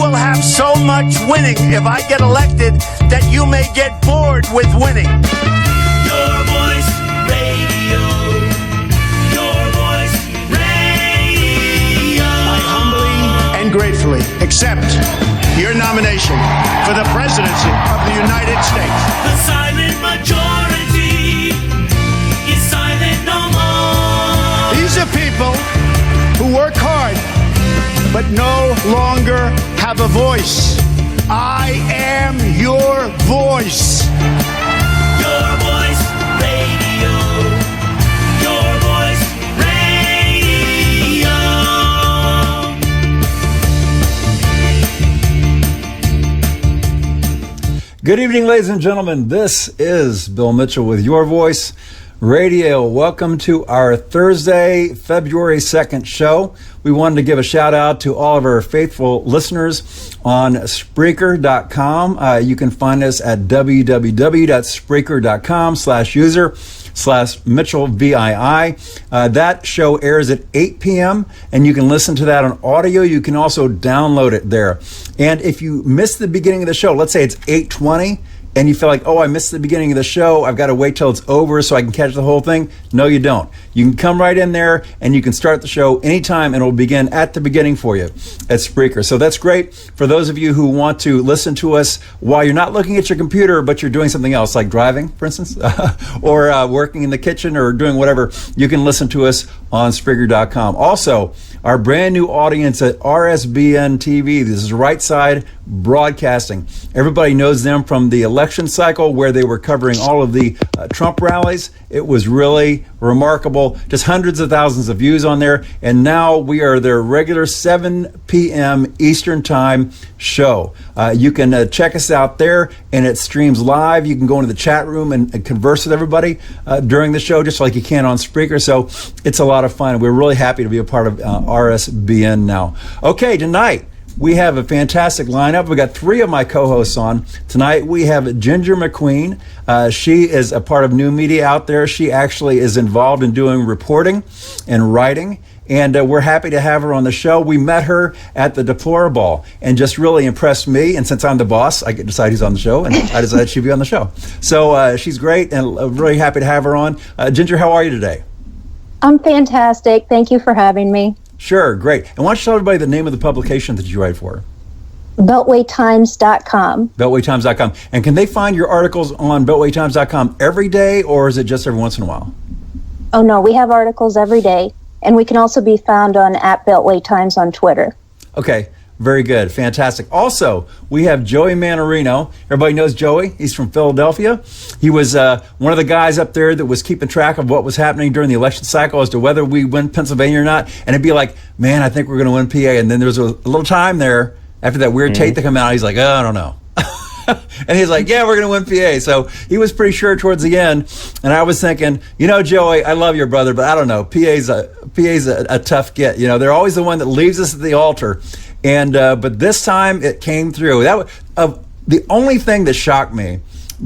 will have so much winning if I get elected that you may get bored with winning. Your Voice Radio. Your Voice Radio. I humbly and gratefully accept your nomination for the presidency of the United States. The silent majority is silent no more. These are people who work hard but no longer have a voice. I am your voice. Your Voice Radio. Your Voice Radio. Good evening, ladies and gentlemen. This is Bill Mitchell with Your Voice Radio. Welcome to our Thursday, February 2nd show. We wanted to give a shout out to all of our faithful listeners on Spreaker.com. You can find us at www.spreaker.com/user/Mitchell VII. That show airs at 8 p.m. and you can listen to that on audio. You can also download it there. And if you miss the beginning of the show, let's say it's 8:20, and you feel like, oh, I missed the beginning of the show, I've got to wait till it's over so I can catch the whole thing. No, you don't. You can come right in there and you can start the show anytime and it'll begin at the beginning for you at Spreaker. So that's great for those of you who want to listen to us while you're not looking at your computer, but you're doing something else, like driving, for instance, or working in the kitchen or doing whatever. You can listen to us on Spreaker.com. Also, our brand new audience at RSBN TV. This is Right Side Broadcasting. Everybody knows them from the election cycle where they were covering all of the Trump rallies. It was really remarkable. Just hundreds of thousands of views on there. And now we are their regular 7 p.m. Eastern Time show. You can check us out there, and it streams live. You can go into the chat room and converse with everybody during the show, just like you can on Spreaker. So it's a lot of fun. We're really happy to be a part of RSBN now. Okay, tonight we have a fantastic lineup. We got 3 of my co-hosts on. Tonight we have Ginger McQueen. She is a part of new media out there. She actually is involved in doing reporting and writing. And we're happy to have her on the show. We met her at the Deplorable and just really impressed me. And since I'm the boss, I get to decide who's on the show, and I decided she'd be on the show. So she's great, and really happy to have her on. Ginger, how are you today? I'm fantastic. Thank you for having me. Sure, great. And why don't you tell everybody the name of the publication that you write for? BeltwayTimes.com. BeltwayTimes.com. And can they find your articles on BeltwayTimes.com every day, or is it just every once in a while? Oh, no, we have articles every day. And we can also be found on @BeltwayTimes on Twitter. Okay, very good. Fantastic. Also, we have Joey Manarino. Everybody knows Joey. He's from Philadelphia. He was one of the guys up there that was keeping track of what was happening during the election cycle as to whether we win Pennsylvania or not. And it'd be like, man, I think we're going to win PA. And then there was a little time there after that weird tape to come out. He's like, oh, I don't know. And he's like, yeah, we're going to win PA. So he was pretty sure towards the end. And I was thinking, you know, Joey, I love your brother, but I don't know. PA's a tough get. You know, they're always the one that leaves us at the altar. And but this time it came through. That was the only thing that shocked me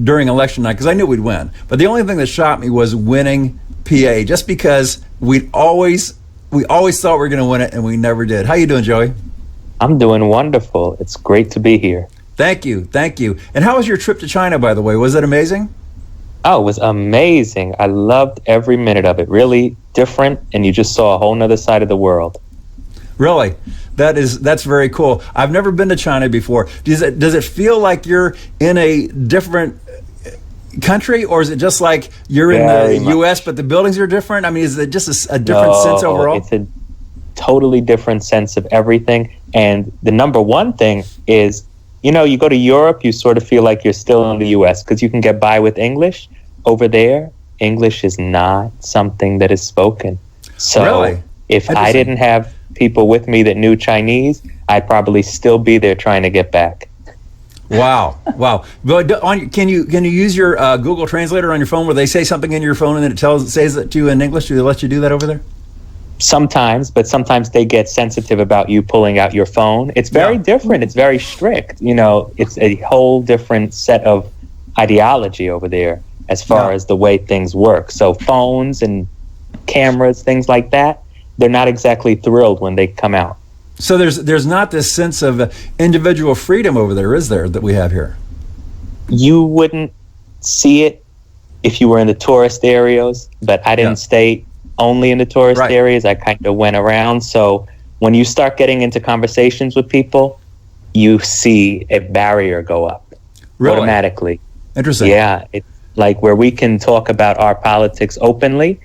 during election night, because I knew we'd win. But the only thing that shocked me was winning PA, just because we always thought we were going to win it, and we never did. How you doing, Joey? I'm doing wonderful. It's great to be here. Thank you. And how was your trip to China, by the way? Was it amazing? Oh, it was amazing. I loved every minute of it. Really different, and you just saw a whole nother side of the world. Really? That's very cool. I've never been to China before. Does it feel like you're in a different country, or is it just like you're Very in the U.S. much. but the buildings are different? I mean, is it just a different sense overall? It's a totally different sense of everything. And the number one thing is, you know, you go to Europe, you sort of feel like you're still in the U.S. because you can get by with English. Over there, English is not something that is spoken. So Really? if I didn't have people with me that knew Chinese, I'd probably still be there trying to get back. Wow. But can you use your Google Translator on your phone where they say something in your phone and then it says it to you in English? Do they let you do that over there? Sometimes, but sometimes they get sensitive about you pulling out your phone. It's very different. It's very strict. You know, it's a whole different set of ideology over there as far as the way things work. So phones and cameras, things like that, they're not exactly thrilled when they come out. So there's not this sense of individual freedom over there, is there, that we have here? You wouldn't see it if you were in the tourist areas, but I didn't stay only in the tourist areas. I kind of went around. So when you start getting into conversations with people, you see a barrier go up automatically. Interesting. Yeah. It's like where we can talk about our politics openly,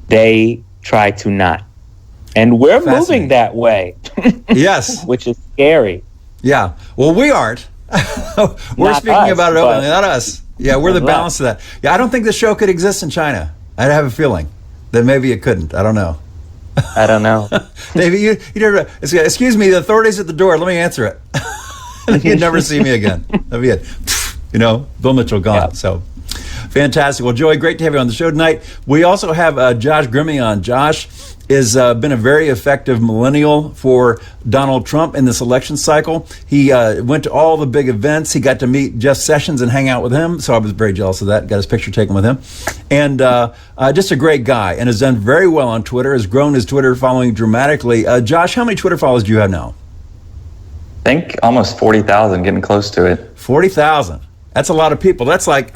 they try to not. And we're moving that way. Yes. Which is scary. Yeah. Well, we aren't. We're Not speaking us, about it but- openly, not us. Yeah, we're the balance of that. Yeah, I don't think the show could exist in China. I have a feeling that maybe it couldn't. I don't know. I don't know. Maybe you never, excuse me, the authorities at the door, let me answer it. You'd never see me again. That'd be it. You know, Bill Mitchell gone. Yeah. So fantastic. Well, Joey, great to have you on the show tonight. We also have Josh Grimmie on. Josh has been a very effective millennial for Donald Trump in this election cycle. He went to all the big events. He got to meet Jeff Sessions and hang out with him. So I was very jealous of that. Got his picture taken with him. And just a great guy and has done very well on Twitter, has grown his Twitter following dramatically. Josh, how many Twitter followers do you have now? I think almost 40,000, getting close to it. 40,000. That's a lot of people. That's like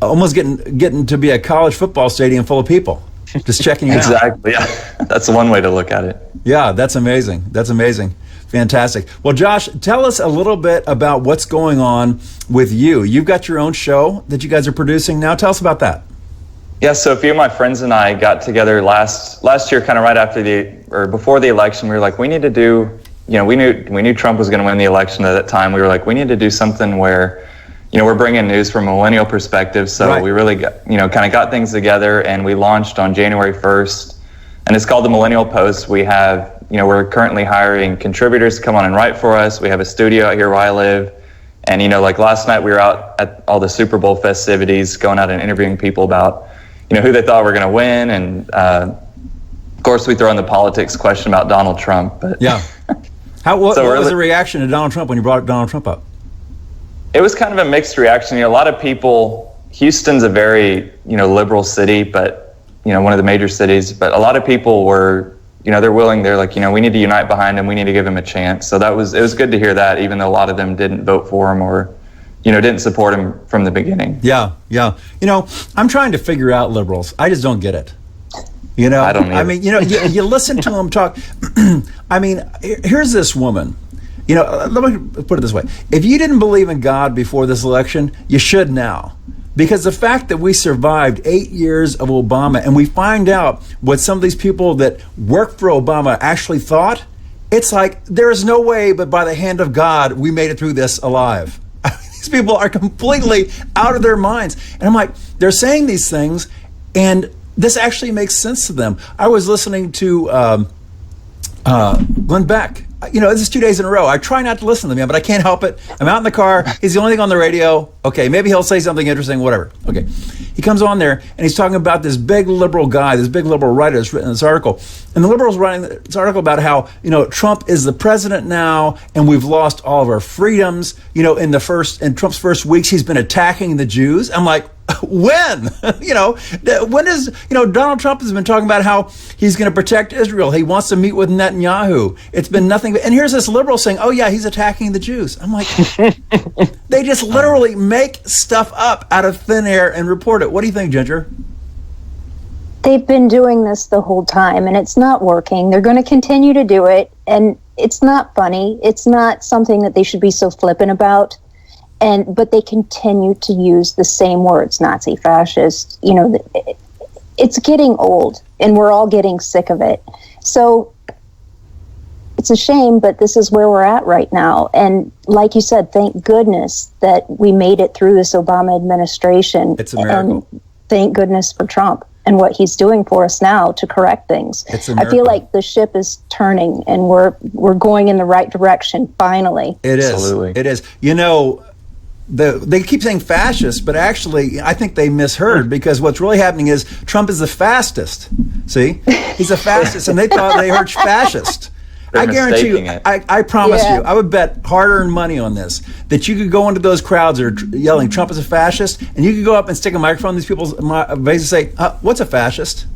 almost getting to be a college football stadium full of people. Just checking you out. Exactly. Yeah. That's one way to look at it. Yeah, that's amazing. That's amazing. Fantastic. Well, Josh, tell us a little bit about what's going on with you. You've got your own show that you guys are producing now. Tell us about that. Yeah, so a few of my friends and I got together last year, kind of right after before the election. We were like, we need to do, we knew Trump was going to win the election at that time. We were like, we need to do something where, we're bringing news from a millennial perspective. So we really got, kind of got things together, and we launched on January 1st. And it's called the Millennial Post. We have, we're currently hiring contributors to come on and write for us. We have a studio out here where I live. And, like last night we were out at all the Super Bowl festivities, going out and interviewing people about, who they thought were going to win. And, of course, we throw in the politics question about Donald Trump. But yeah. What was the reaction to Donald Trump when you brought Donald Trump up? It was kind of a mixed reaction. A lot of people, Houston's a very, liberal city, but, one of the major cities. But a lot of people were, they're willing. They're like, we need to unite behind him. We need to give him a chance. So it was good to hear that, even though a lot of them didn't vote for him or, didn't support him from the beginning. Yeah, yeah. I'm trying to figure out liberals. I just don't get it. I don't either. I mean, you listen to them talk. I mean, here's this woman. Let me put it this way. If you didn't believe in God before this election, you should now. Because the fact that we survived 8 years of Obama and we find out what some of these people that worked for Obama actually thought, it's like there is no way but by the hand of God we made it through this alive. These people are completely out of their minds. And I'm like, they're saying these things and this actually makes sense to them. I was listening to Glenn Beck. This is 2 days in a row. I try not to listen to him, but I can't help it. I'm out in the car. He's the only thing on the radio. Okay, maybe he'll say something interesting, whatever. Okay. He comes on there, and he's talking about this big liberal guy, this big liberal writer that's written this article. And the liberal's writing this article about how, Trump is the president now, and we've lost all of our freedoms. In Trump's first weeks, he's been attacking the Jews. I'm like, when? When is, Donald Trump has been talking about how he's going to protect Israel. He wants to meet with Netanyahu. It's been nothing but, and here's this liberal saying, oh yeah, he's attacking the Jews. I'm like, they just literally make stuff up out of thin air and report it. What do you think, Ginger? They've been doing this the whole time and it's not working. They're going to continue to do it. And it's not funny. It's not something that they should be so flippant about. But they continue to use the same words, Nazi, fascist. It's getting old, and we're all getting sick of it. So it's a shame, but this is where we're at right now. And like you said, thank goodness that we made it through this Obama administration. It's a miracle. And thank goodness for Trump and what he's doing for us now to correct things. It's a I miracle. feel like the ship is turning, and we're going in the right direction, finally. It is. Absolutely. It is. They keep saying fascist, but actually, I think they misheard because what's really happening is Trump is the fastest. See? He's the fastest, and they thought they heard fascist. They're I guarantee you, mistaking it. I promise Yeah. you, I would bet hard-earned money on this, that you could go into those crowds that are yelling Trump is a fascist, and you could go up and stick a microphone in these people's face and say, what's a fascist?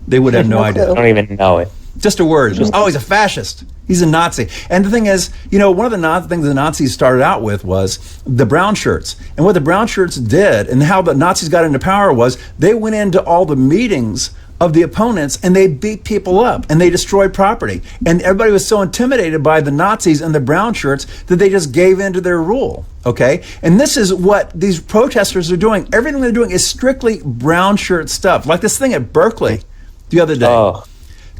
They would have no idea. I don't even know it. Just a word. Oh, he's a fascist. He's a Nazi. And the thing is, one of the things the Nazis started out with was the brown shirts. And what the brown shirts did and how the Nazis got into power was they went into all the meetings of the opponents and they beat people up and they destroyed property. And everybody was so intimidated by the Nazis and the brown shirts that they just gave in to their rule. Okay? And this is what these protesters are doing. Everything they're doing is strictly brown shirt stuff. Like this thing at Berkeley the other day. Oh.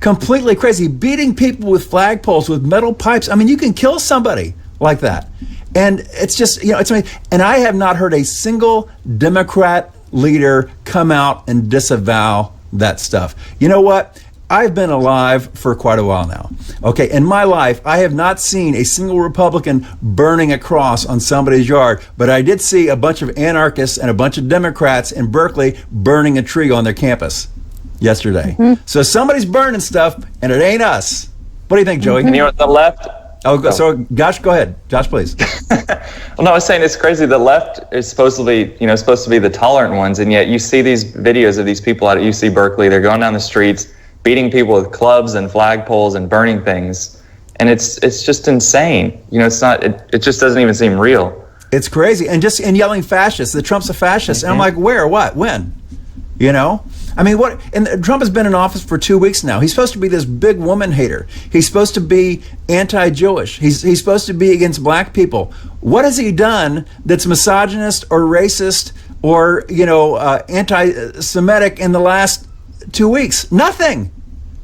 Completely crazy. Beating people with flagpoles, with metal pipes. I mean, you can kill somebody like that. And it's just, it's amazing. And I have not heard a single Democrat leader come out and disavow that stuff. You know what? I've been alive for quite a while now. Okay, in my life, I have not seen a single Republican burning a cross on somebody's yard, but I did see a bunch of anarchists and a bunch of Democrats in Berkeley burning a tree on their campus yesterday. So somebody's burning stuff, and it ain't us. What do you think, Joey? And you know what, the left... So Josh, go ahead. Josh, please. Well, no, I was saying it's crazy. The left is supposed to be the tolerant ones, and yet you see these videos of these people out at UC Berkeley. They're going down the streets, beating people with clubs and flagpoles and burning things, and it's just insane. It's not. It just doesn't even seem real. It's crazy, and yelling fascist. That Trump's a fascist, and I'm like, where, what, when? I mean, what? And Trump has been in office for 2 weeks now. He's supposed to be this big woman hater. He's supposed to be anti-Jewish. He's supposed to be against black people. What has he done that's misogynist or racist or anti-Semitic in the last 2 weeks? Nothing.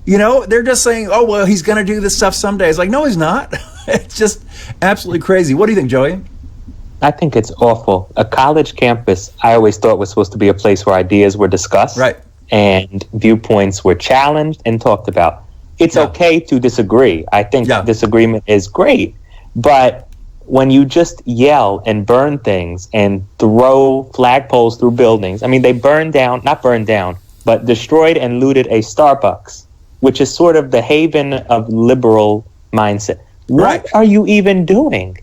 They're just saying, oh well, he's going to do this stuff someday. It's like, no, he's not. It's just absolutely crazy. What do you think, Joey? I think it's awful. A college campus, I always thought was supposed to be a place where ideas were discussed. Right. And viewpoints were challenged and talked about. It's okay to disagree. I think disagreement is great. But when you just yell and burn things and throw flagpoles through buildings, I mean, they not burned down, but destroyed and looted a Starbucks, which is sort of the haven of liberal mindset. What are you even doing?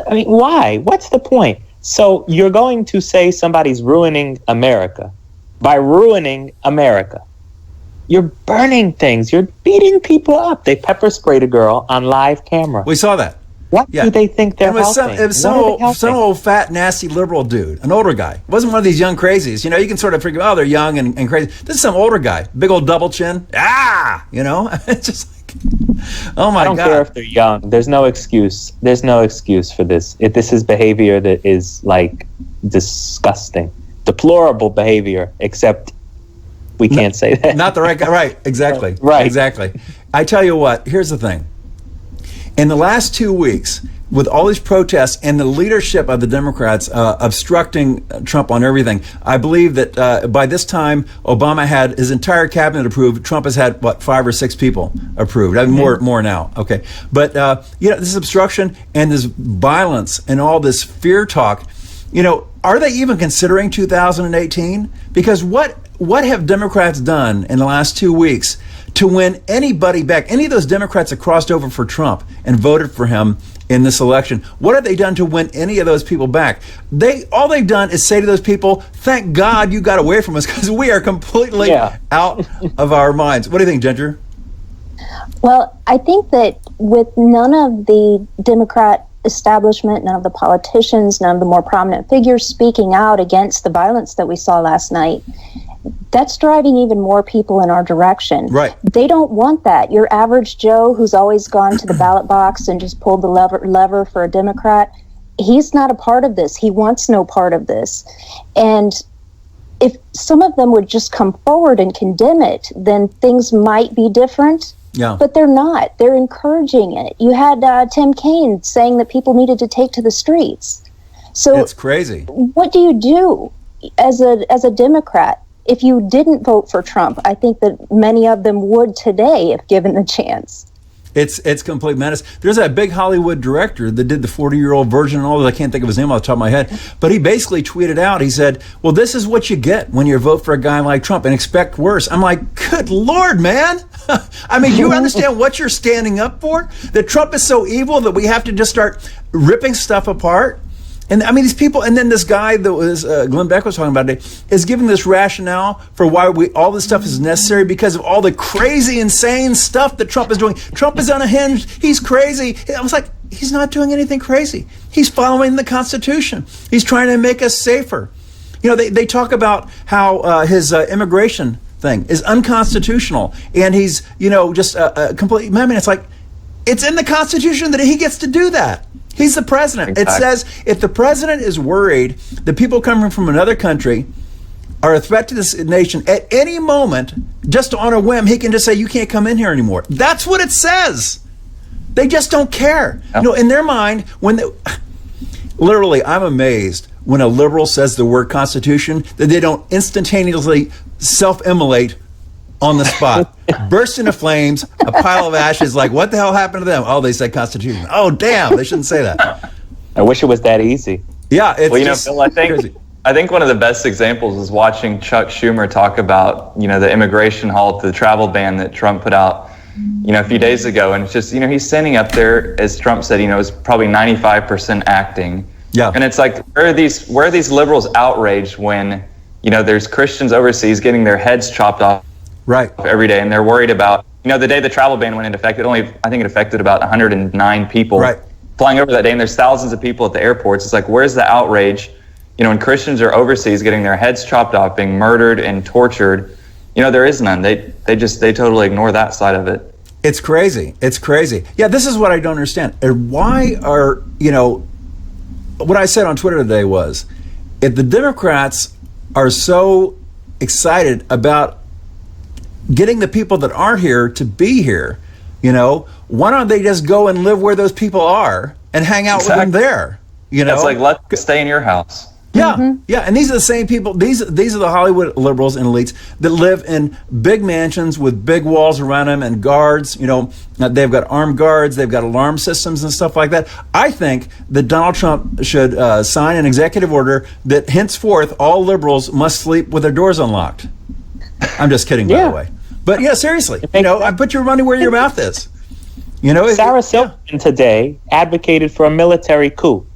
I mean, why? What's the point? So you're going to say somebody's ruining America. By ruining America, you're burning things. You're beating people up. They pepper sprayed a girl on live camera. We saw that. What do they think they're helping? It was some old fat, nasty liberal dude, an older guy. It wasn't one of these young crazies. You can sort of figure, they're young and crazy. This is some older guy, big old double chin. It's just like, oh my God. I don't care if they're young. There's no excuse. There's no excuse for this. This is behavior that is like disgusting. Deplorable behavior, except we can't say that. Not the right guy. Right, exactly. Right. Exactly. I tell you what, here's the thing. In the last 2 weeks, with all these protests and the leadership of the Democrats obstructing Trump on everything, I believe that by this time, Obama had his entire cabinet approved. Trump has had, 5 or 6 people approved. I mean, more now. Okay. But, this obstruction and this violence and all this fear talk, are they even considering 2018? Because what have Democrats done in the last 2 weeks to win anybody back? Any of those Democrats that crossed over for Trump and voted for him in this election, what have they done to win any of those people back? All they've done is say to those people, thank God you got away from us, because we are completely out of our minds. What do you think, Ginger? Well, I think that with none of the Democrat establishment, none of the politicians, none of the more prominent figures speaking out against the violence that we saw last night, that's driving even more people in our direction. Right. They don't want that. Your average Joe who's always gone to the ballot box and just pulled the lever for a Democrat, he's not a part of this. He wants no part of this. And if some of them would just come forward and condemn it, then things might be different. Yeah. But they're not. They're encouraging it. You had Tim Kaine saying that people needed to take to the streets. So it's crazy. What do you do as a Democrat if you didn't vote for Trump? I think that many of them would today if given the chance. It's complete menace. There's that big Hollywood director that did the 40-year-old version and all that. I can't think of his name off the top of my head. But he basically tweeted out, he said, well, this is what you get when you vote for a guy like Trump and expect worse. I'm like, good Lord, man. I mean, you understand what you're standing up for? That Trump is so evil that we have to just start ripping stuff apart? And I mean, these people, and then this guy that was Glenn Beck was talking about today is giving this rationale for why all this stuff is necessary because of all the crazy, insane stuff that Trump is doing. Trump is unhinged. He's crazy. I was like, he's not doing anything crazy. He's following the Constitution. He's trying to make us safer. You know, they talk about how his immigration thing is unconstitutional, and he's, you know, just a complete. I mean, it's like, it's in the Constitution that he gets to do that. He's the president. Exactly. It says if the president is worried that people coming from another country are a threat to this nation at any moment, just on a whim, he can just say, you can't come in here anymore. That's what it says. They just don't care. You know, in their mind, literally, I'm amazed when a liberal says the word Constitution that they don't instantaneously self-immolate on the spot, burst into flames, a pile of ashes. Like, what the hell happened to them? Oh, they said Constitution. Oh, damn, they shouldn't say that. I wish it was that easy. Yeah, it's well, you know, Bill, I think one of the best examples is watching Chuck Schumer talk about, you know, the immigration halt, the travel ban that Trump put out, you know, a few days ago, and it's just, you know, he's standing up there, as Trump said, you know, it's probably 95% acting. Yeah, and it's like, where are these liberals outraged when, you know, there's Christians overseas getting their heads chopped off. Right. Every day, and they're worried about, you know, the day the travel ban went into effect, I think it affected about 109 people flying over that day, and there's thousands of people at the airports. It's like, where's the outrage? You know, when Christians are overseas getting their heads chopped off, being murdered and tortured, you know, there is none. They totally ignore that side of it. It's crazy. It's crazy. Yeah, this is what I don't understand. And why are, you know, what I said on Twitter today was, if the Democrats are so excited about getting the people that aren't here to be here, you know, why don't they just go and live where those people are and hang out with them there? You know, it's like, let's stay in your house. Yeah, yeah, and these are the same people. These are the Hollywood liberals and elites that live in big mansions with big walls around them and guards. You know, they've got armed guards, they've got alarm systems and stuff like that. I think that Donald Trump should sign an executive order that henceforth all liberals must sleep with their doors unlocked. I'm just kidding, by the way. But yeah, seriously, you know, I put your money where your mouth is. You know, Sarah Silverman today advocated for a military coup.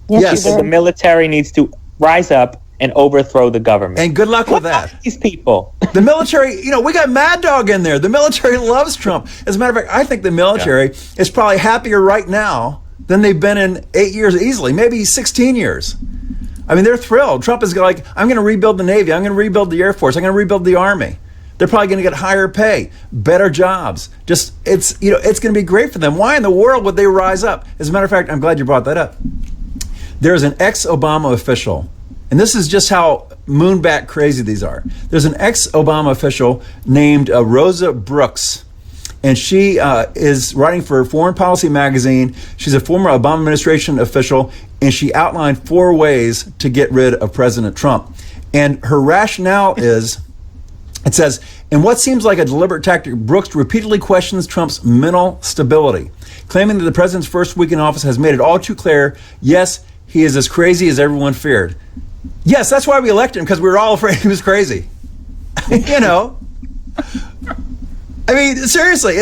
Yes. She said the military needs to rise up and overthrow the government. And good luck with that. These people. The military, you know, we got Mad Dog in there. The military loves Trump. As a matter of fact, I think the military is probably happier right now than they've been in 8 years easily, maybe 16 years. I mean, they're thrilled. Trump is like, I'm going to rebuild the Navy. I'm going to rebuild the Air Force. I'm going to rebuild the Army. They're probably going to get higher pay, better jobs. Just, it's, you know, it's going to be great for them. Why in the world would they rise up? As a matter of fact, I'm glad you brought that up. There's an ex-Obama official, and this is just how moonbat crazy these are. There's an ex-Obama official named Rosa Brooks, and she is writing for Foreign Policy magazine. She's a former Obama administration official, and she outlined 4 ways to get rid of President Trump. And her rationale is, it says, in what seems like a deliberate tactic, Brooks repeatedly questions Trump's mental stability, claiming that the president's first week in office has made it all too clear, yes, he is as crazy as everyone feared. Yes, that's why we elected him, because we were all afraid he was crazy. You know? I mean, seriously,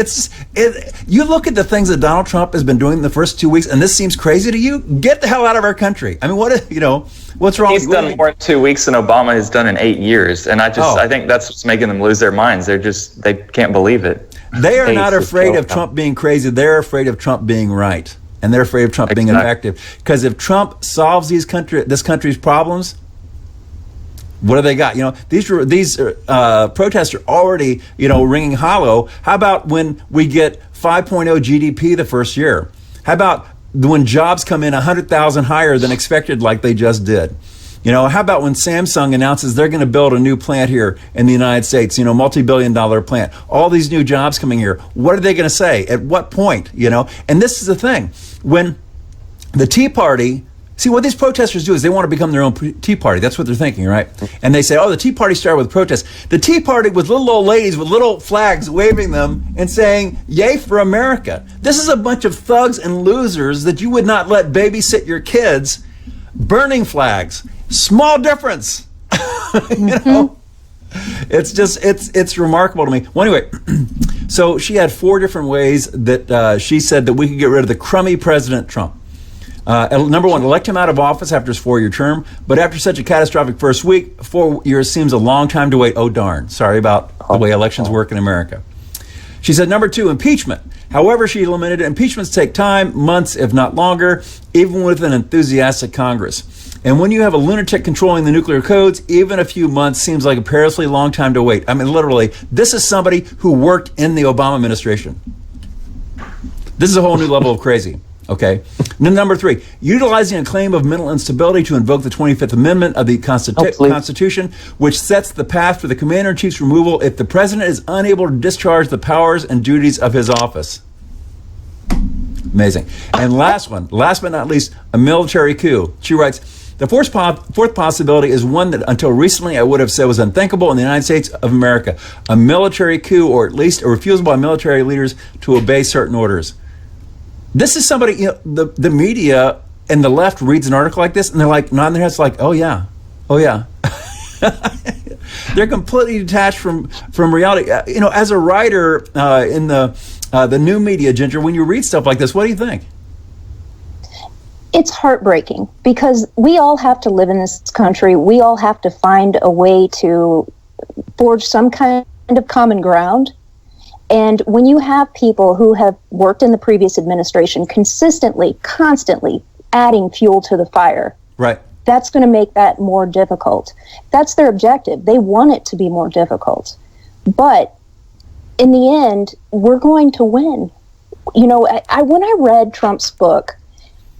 you look at the things that Donald Trump has been doing in the first 2 weeks, and this seems crazy to you? Get the hell out of our country. I mean, what's wrong? He's done more in 2 weeks than Obama has done in 8 years. And I think that's what's making them lose their minds. They can't believe it. They are not afraid of Trump being crazy. They're afraid of Trump being right. And they're afraid of Trump being effective. Because if Trump solves this country's problems, what do they got? You know, these protests are already, you know, ringing hollow. How about when we get 5.0 GDP the first year? How about when jobs come in 100,000 higher than expected, like they just did? You know, how about when Samsung announces they're going to build a new plant here in the United States, you know, multi-billion-dollar plant, all these new jobs coming here. What are they going to say? At what point, you know? And this is the thing. When the Tea Party, see, what these protesters do is they want to become their own Tea Party. That's what they're thinking, right? And they say, oh, the Tea Party started with protests. The Tea Party was little old ladies with little flags waving them and saying, yay for America. This is a bunch of thugs and losers that you would not let babysit your kids, burning flags. Small difference. You know? It's just, it's remarkable to me. Well, anyway, so she had 4 different ways that she said that we could get rid of the crummy President Trump. Number one, elect him out of office after his 4-year term. But after such a catastrophic first week, 4 years seems a long time to wait. Oh, darn. Sorry about the way elections work in America. She said, number two, impeachment. However, she lamented impeachments take time, months, if not longer, even with an enthusiastic Congress. And when you have a lunatic controlling the nuclear codes, even a few months seems like a perilously long time to wait. I mean, literally, this is somebody who worked in the Obama administration. This is a whole new level of crazy. Okay. Number three, utilizing a claim of mental instability to invoke the 25th Amendment of the Constitution, which sets the path for the Commander-in-Chief's removal if the President is unable to discharge the powers and duties of his office. Amazing. And last but not least, a military coup. She writes, the fourth possibility is one that until recently I would have said was unthinkable in the United States of America. A military coup, or at least a refusal by military leaders to obey certain orders. This is somebody, the media and the left reads an article like this and they're like nodding their heads like, oh yeah. They're completely detached from reality. As a writer in the new media, Ginger, when you read stuff like this, what do you think? It's heartbreaking because we all have to live in this country. We all have to find a way to forge some kind of common ground. And when you have people who have worked in the previous administration consistently, constantly adding fuel to the fire, right, that's going to make that more difficult. That's their objective. They want it to be more difficult. But in the end, we're going to win. When I read Trump's book,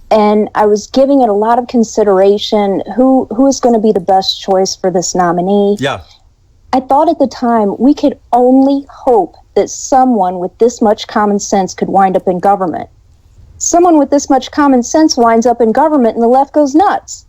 and I was giving it a lot of consideration, who is going to be the best choice for this nominee. Yeah. I thought at the time we could only hope that someone with this much common sense could wind up in government. Someone with this much common sense winds up in government and the left goes nuts.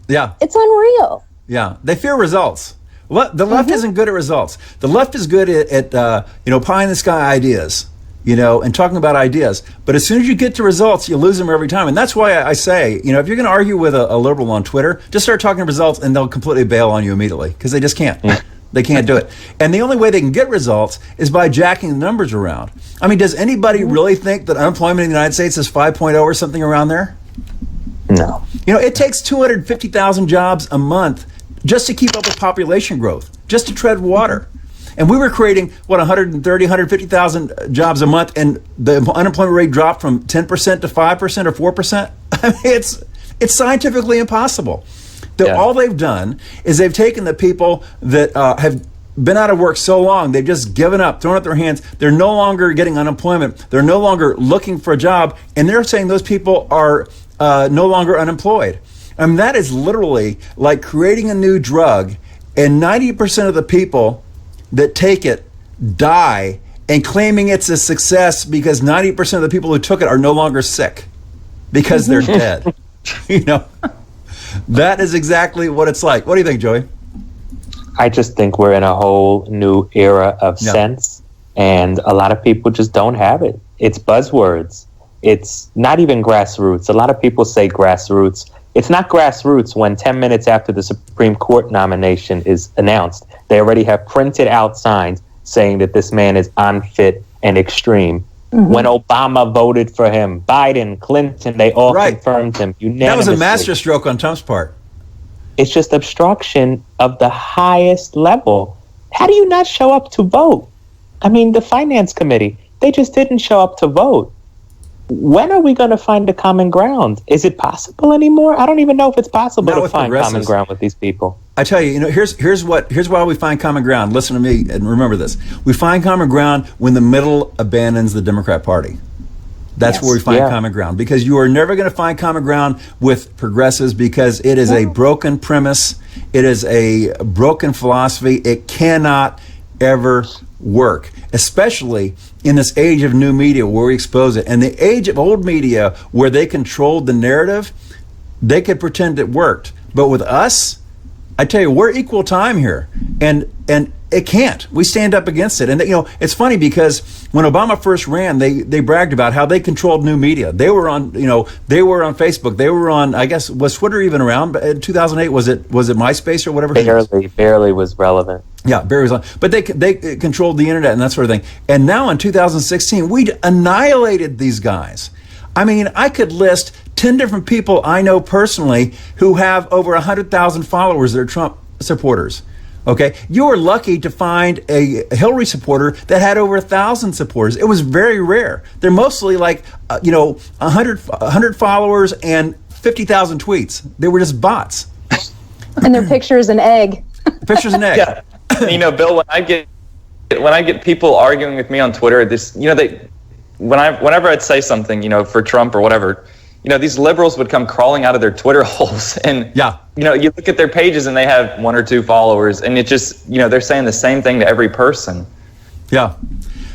Yeah. It's unreal. Yeah. They fear results. The left isn't good at results. The left is good at pie in the sky ideas. And talking about ideas. But as soon as you get to results, you lose them every time. And that's why I say, if you're going to argue with a liberal on Twitter, just start talking results and they'll completely bail on you immediately because they just can't. They can't do it. And the only way they can get results is by jacking the numbers around. I mean, does anybody really think that unemployment in the United States is 5.0 or something around there? No. It takes 250,000 jobs a month just to keep up with population growth, just to tread water. And we were creating, 150,000 jobs a month, and the unemployment rate dropped from 10% to 5% or 4%. I mean, it's scientifically impossible. All they've done is they've taken the people that have been out of work so long, they've just given up, thrown up their hands. They're no longer getting unemployment. They're no longer looking for a job, and they're saying those people are no longer unemployed. I mean, that is literally like creating a new drug, and 90% of the people that take it die and claiming it's a success because 90% of the people who took it are no longer sick because they're dead. That is exactly what it's like. What do you think, Joey? I just think we're in a whole new era of sense, and a lot of people just don't have it. It's buzzwords. It's not even grassroots. A lot of people say grassroots. It's not grassroots when 10 minutes after the Supreme Court nomination is announced, they already have printed out signs saying that this man is unfit and extreme. Mm-hmm. When Obama voted for him, Biden, Clinton, they all confirmed him unanimously. That was a masterstroke on Trump's part. It's just obstruction of the highest level. How do you not show up to vote? I mean, the Finance Committee, they just didn't show up to vote. When are we going to find a common ground? Is it possible anymore? I don't even know if it's possible to find common ground with these people. I tell you, here's why we find common ground. Listen to me and remember this. We find common ground when the middle abandons the Democrat Party. That's where we find common ground, because you are never going to find common ground with progressives because it is a broken premise. It is a broken philosophy. It cannot ever work, especially in this age of new media where we expose it. And the age of old media where they controlled the narrative, they could pretend it worked. But with us, I tell you, we're equal time here. And it can't. We stand up against it. And it's funny because when Obama first ran, they bragged about how they controlled new media. They were on, they were on Facebook. They were on, I guess, was Twitter even around? But in 2008, was it MySpace or whatever? Barely was relevant. Yeah, barely was on. But they controlled the internet and that sort of thing. And now in 2016, we annihilated these guys. I mean, I could list 10 different people I know personally who have over 100,000 followers that are Trump supporters. Okay, you were lucky to find a Hillary supporter that had over 1,000 supporters. It was very rare. They're mostly like, 100 followers and 50,000 tweets. They were just bots. And their picture is an egg. Pictures and egg. Yeah. Bill, when I get people arguing with me on Twitter, whenever I'd say something, for Trump or whatever, these liberals would come crawling out of their Twitter holes, and you look at their pages and they have 1 or 2 followers, and it just, they're saying the same thing to every person. Yeah.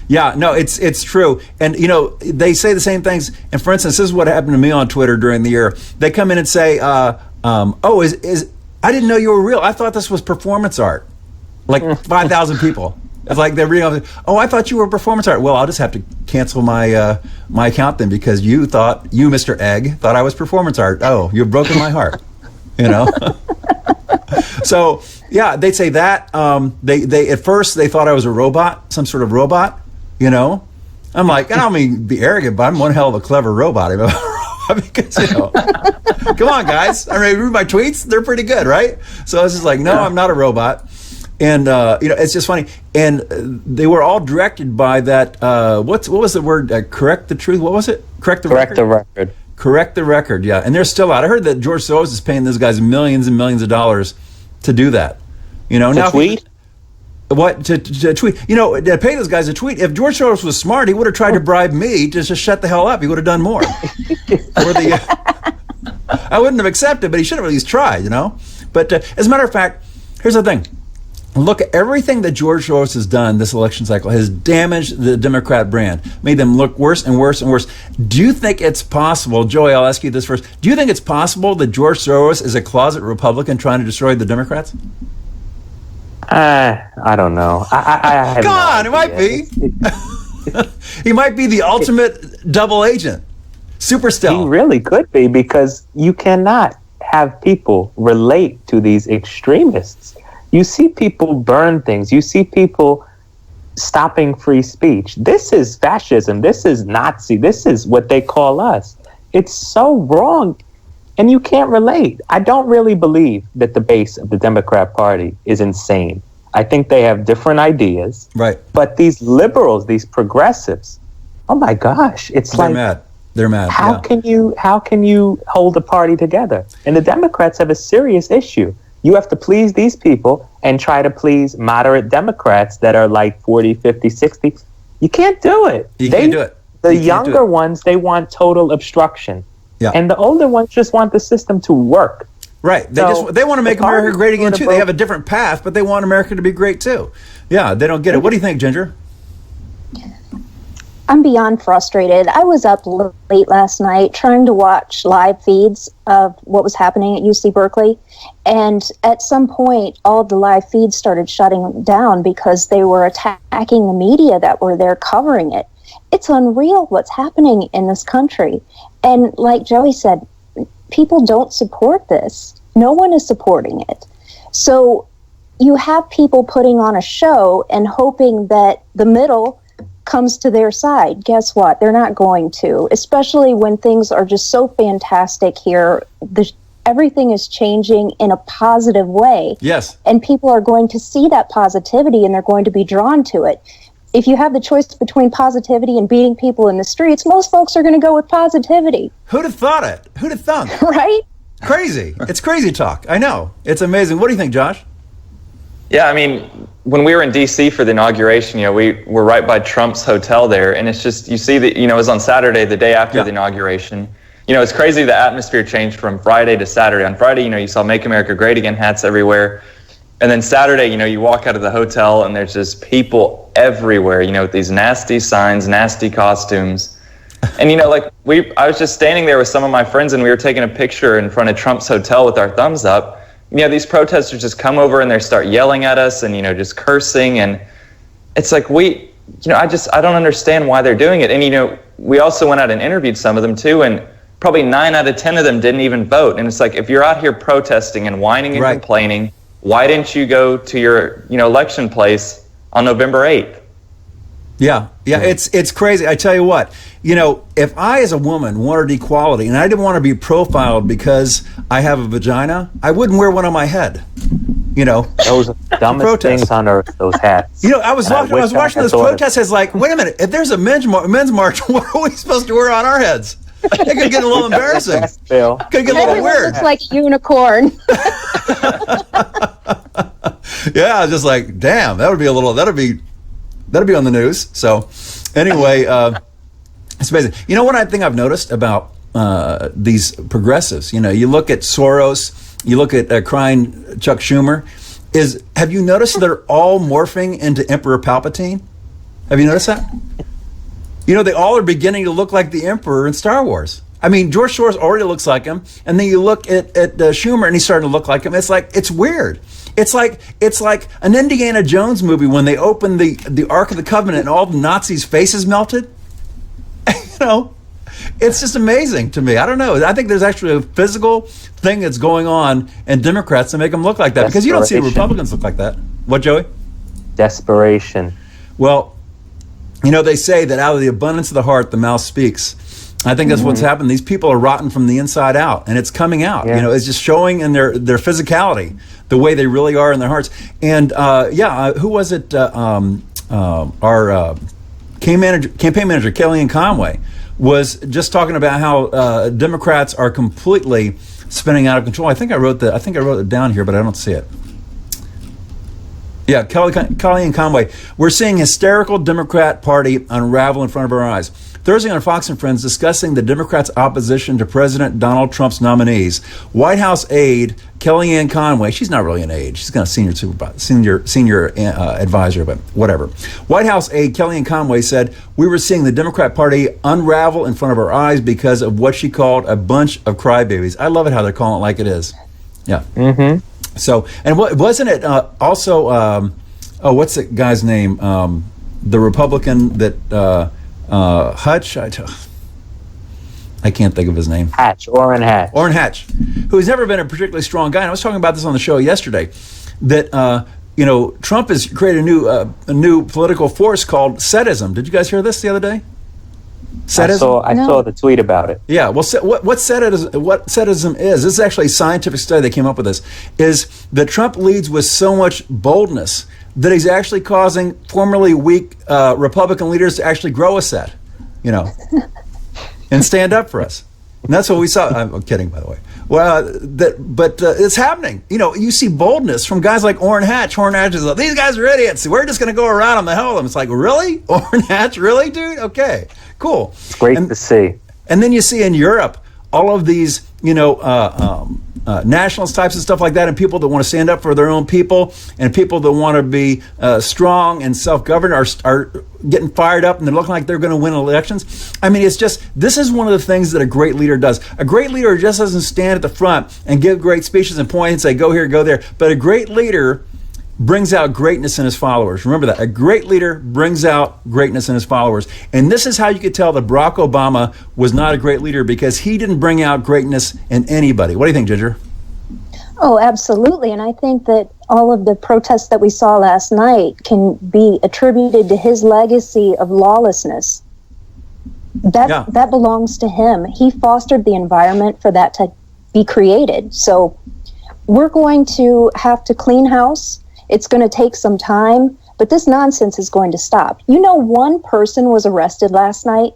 Yeah, no, it's true. And, they say the same things. And for instance, this is what happened to me on Twitter during the year. They come in and say, I didn't know you were real. I thought this was performance art. Like 5,000 people. It's like they're reading, I thought you were performance art. Well, I'll just have to cancel my my account then, because you, Mr. Egg, thought I was performance art. Oh, you've broken my heart. So, yeah, they'd say that. They at first, they thought I was a robot, some sort of robot, I'm like, I don't mean to be arrogant, but I'm one hell of a clever robot. Because, come on, guys. I mean, read my tweets. They're pretty good, right? So I was just like, no, I'm not a robot. And, it's just funny. And they were all directed by that, what was the word? Correct the truth? What was it? Correct the record? Correct the record, yeah. And they're still out. I heard that George Soros is paying those guys millions and millions of dollars to do that. To tweet? What? To tweet. To pay those guys to tweet. If George Soros was smart, he would have tried to bribe me to just shut the hell up. He would have done more. I wouldn't have accepted, but he should have at least tried, But as a matter of fact, here's the thing. Look, everything that George Soros has done this election cycle has damaged the Democrat brand, made them look worse and worse and worse. Do you think it's possible, Joey, I'll ask you this first, do you think it's possible that George Soros is a closet Republican trying to destroy the Democrats? I don't know. I Come on, it might be. He might be the ultimate double agent. Super stealth. He really could be, because you cannot have people relate to these extremists. You see people burn things. You see people stopping free speech. This is fascism. This is Nazi. This is what they call us. It's so wrong. And you can't relate. I don't really believe that the base of the Democrat Party is insane. I think they have different ideas. Right. But these liberals, these progressives, oh my gosh, They're mad. They're mad. How can you hold the party together? And the Democrats have a serious issue. You have to please these people and try to please moderate Democrats that are like 40, 50, 60. You can't do it. You can't do it. The younger ones, they want total obstruction. Yeah. And the older ones just want the system to work. Right. They want to make America great again, too. They have a different path, but they want America to be great, too. Yeah, they don't get it. What do you think, Ginger? I'm beyond frustrated. I was up late last night trying to watch live feeds of what was happening at UC Berkeley. And at some point, all the live feeds started shutting down because they were attacking the media that were there covering it. It's unreal what's happening in this country. And like Joey said, people don't support this. No one is supporting it. So you have people putting on a show and hoping that the middle comes to their side. Guess what? They're not going to, especially when things are just so fantastic here. Everything is changing in a positive way. Yes. And people are going to see that positivity and they're going to be drawn to it. If you have the choice between positivity and beating people in the streets, most folks are going to go with positivity. Who'd have thought it? Who'd have thunk? Right? Crazy. It's crazy talk. I know. It's amazing. What do you think, Josh? Yeah, I mean, when we were in D.C. for the inauguration, we were right by Trump's hotel there, and it's just, you see that, it was on Saturday, the day after the inauguration. It's crazy the atmosphere changed from Friday to Saturday. On Friday, you saw Make America Great Again hats everywhere. And then Saturday, you walk out of the hotel and there's just people everywhere, with these nasty signs, nasty costumes. And, I was just standing there with some of my friends and we were taking a picture in front of Trump's hotel with our thumbs up. These protesters just come over and they start yelling at us and, just cursing. And it's like, I don't understand why they're doing it. And, we also went out and interviewed some of them too. And probably 9 out of 10 of them didn't even vote. And it's like, if you're out here protesting and whining and complaining, why didn't you go to your, election place on November 8th? Yeah, it's crazy. I tell you what, if I as a woman wanted equality and I didn't want to be profiled because I have a vagina, I wouldn't wear one on my head. Those are the dumbest protest. things on earth, those hats. I was watching those protests. I was like, wait a minute, if there's a men's march, what are we supposed to wear on our heads? It could get a little embarrassing. Could get a little Everyone weird. looks like a unicorn. Yeah, I was just like, damn, that'd be on the news. So anyway, it's amazing. One thing I've noticed about these progressives, you look at Soros, you look at crying Chuck Schumer, have you noticed they're all morphing into Emperor Palpatine? Have you noticed that? They all are beginning to look like the Emperor in Star Wars. I mean, George Soros already looks like him, and then you look at Schumer, and he's starting to look like him. It's weird. It's like an Indiana Jones movie when they opened the Ark of the Covenant and all the Nazis' faces melted. It's just amazing to me. I don't know. I think there's actually a physical thing that's going on in Democrats to make them look like that, because you don't see Republicans look like that. What, Joey? Desperation. Well, they say that out of the abundance of the heart, the mouth speaks. I think that's what's happened. These people are rotten from the inside out, and it's coming out. Yeah. It's just showing in their physicality, the way they really are in their hearts. And who was it? Our campaign manager, Kellyanne Conway, was just talking about how Democrats are completely spinning out of control. I think I wrote it down here, but I don't see it. Yeah, Kellyanne Conway. We're seeing hysterical Democrat Party unravel in front of our eyes. Thursday on Fox and Friends, discussing the Democrats' opposition to President Donald Trump's nominees, White House aide Kellyanne Conway, she's not really an aide, she's kind of senior advisor, but whatever. White House aide Kellyanne Conway said, we were seeing the Democrat Party unravel in front of our eyes because of what she called a bunch of crybabies. I love it how they're calling it like it is. Yeah. Mm-hmm. So, and wasn't it also, what's the guy's name? The Republican that, Hutch, I can't think of his name. Orrin Hatch, who's never been a particularly strong guy. And I was talking about this on the show yesterday, that Trump has created a new political force called Sedism. Did you guys hear this the other day? Sedism? I saw the tweet about it. Yeah. Well, what Sedism is? This is actually a scientific study that came up with this. Is that Trump leads with so much boldness that he's actually causing formerly weak Republican leaders to actually grow a set, and stand up for us. And that's what we saw. I'm kidding, by the way. Well, but it's happening. You see boldness from guys like Orrin Hatch. Orrin Hatch is like, these guys are idiots. We're just going to go around them the hell of them. It's like, really? Orrin Hatch? Really, dude? Okay, cool. It's great to see. And then you see in Europe all of these, nationalist types and stuff like that, and people that want to stand up for their own people, and people that want to be strong and self-governed are getting fired up, and they're looking like they're going to win elections. I mean, this is one of the things that a great leader does. A great leader just doesn't stand at the front and give great speeches and point and say, go here, go there. But a great leader brings out greatness in his followers. Remember that. A great leader brings out greatness in his followers. And this is how you could tell that Barack Obama was not a great leader, because he didn't bring out greatness in anybody. What do you think, Ginger? Oh, absolutely. And I think that all of the protests that we saw last night can be attributed to his legacy of lawlessness. That belongs to him. He fostered the environment for that to be created. So we're going to have to clean house. It's going to take some time, but this nonsense is going to stop. One person was arrested last night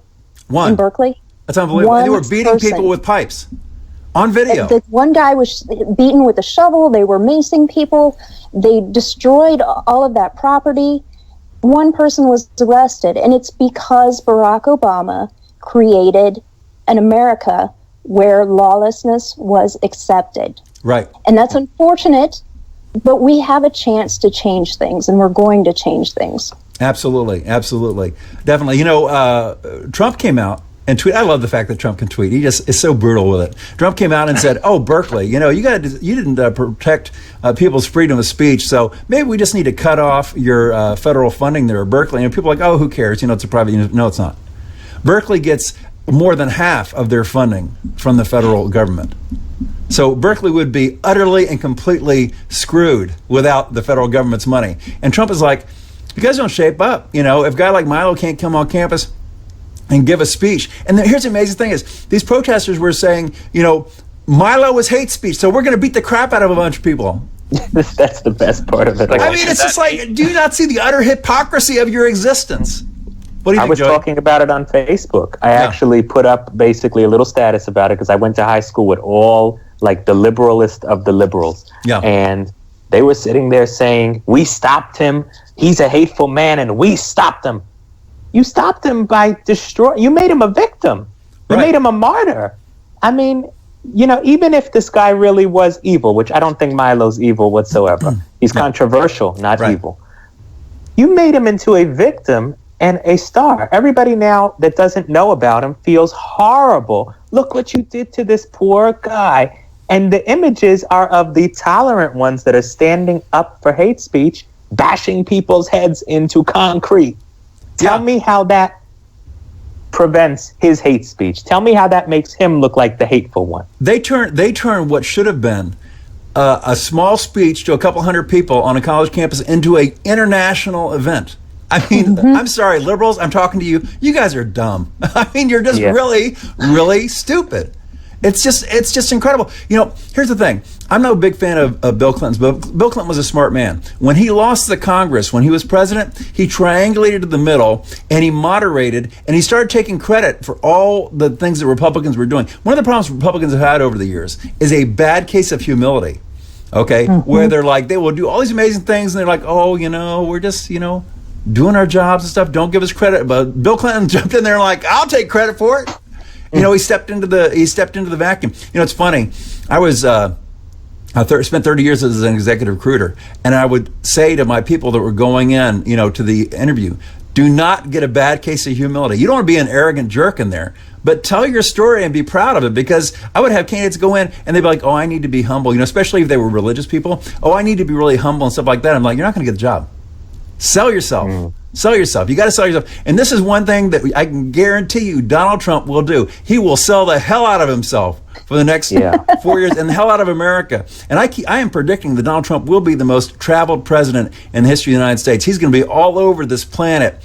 in Berkeley. That's unbelievable. They were beating people with pipes on video. The one guy was beaten with a shovel. They were macing people. They destroyed all of that property. One person was arrested, and it's because Barack Obama created an America where lawlessness was accepted. Right. And that's unfortunate. But we have a chance to change things, and we're going to change things. Absolutely, definitely. Trump came out and tweet. I love the fact that Trump can tweet. He just is so brutal with it. Trump came out and said, "Oh, Berkeley, you didn't protect people's freedom of speech, so maybe we just need to cut off your federal funding there at Berkeley." And people are like, "Oh, who cares? It's a private." No, it's not. Berkeley gets more than half of their funding from the federal government. So Berkeley would be utterly and completely screwed without the federal government's money. And Trump is like, You guys don't shape up. If a guy like Milo can't come on campus and give a speech. And then here's the amazing thing is these protesters were saying, Milo is hate speech, so we're going to beat the crap out of a bunch of people. That's the best part of it. I mean, it's just like, do you not see the utter hypocrisy of your existence? What do you think, I was Joey? talking about it on Facebook. I actually put up basically a little status about it because I went to high school with all like the liberalist of the liberals. Yeah. And they were sitting there saying, we stopped him. He's a hateful man and we stopped him. You stopped him by you made him a victim. You Right. made him a martyr. I mean, even if this guy really was evil, which I don't think Milo's evil whatsoever. He's controversial, not evil. You made him into a victim and a star. Everybody now that doesn't know about him feels horrible. Look what you did to this poor guy. And the images are of the tolerant ones that are standing up for hate speech, bashing people's heads into concrete. Tell me how that prevents his hate speech. Tell me how that makes him look like the hateful one. They turn what should have been a small speech to a couple hundred people on a college campus into an international event. I mean, I'm sorry, liberals, I'm talking to you. You guys are dumb. I mean, you're just really, really stupid. It's just incredible. Here's the thing. I'm no big fan of Bill Clinton's, but Bill Clinton was a smart man. When he lost the Congress, when he was president, he triangulated to the middle and he moderated and he started taking credit for all the things that Republicans were doing. One of the problems Republicans have had over the years is a bad case of humility. Okay, where they're like, they will do all these amazing things and they're like, oh, we're just, doing our jobs and stuff. Don't give us credit. But Bill Clinton jumped in there and like, I'll take credit for it. He stepped into the vacuum. It's funny. I was spent 30 years as an executive recruiter, and I would say to my people that were going in, to the interview, do not get a bad case of humility. You don't want to be an arrogant jerk in there, but tell your story and be proud of it. Because I would have candidates go in and they'd be like, oh, I need to be humble. Especially if they were religious people. Oh, I need to be really humble and stuff like that. I'm like, you're not going to get the job. Sell yourself. Sell yourself. You got to sell yourself. And this is one thing that I can guarantee you Donald Trump will do. He will sell the hell out of himself for the next 4 years and the hell out of America. And I am predicting that Donald Trump will be the most traveled president in the history of the United States. He's going to be all over this planet,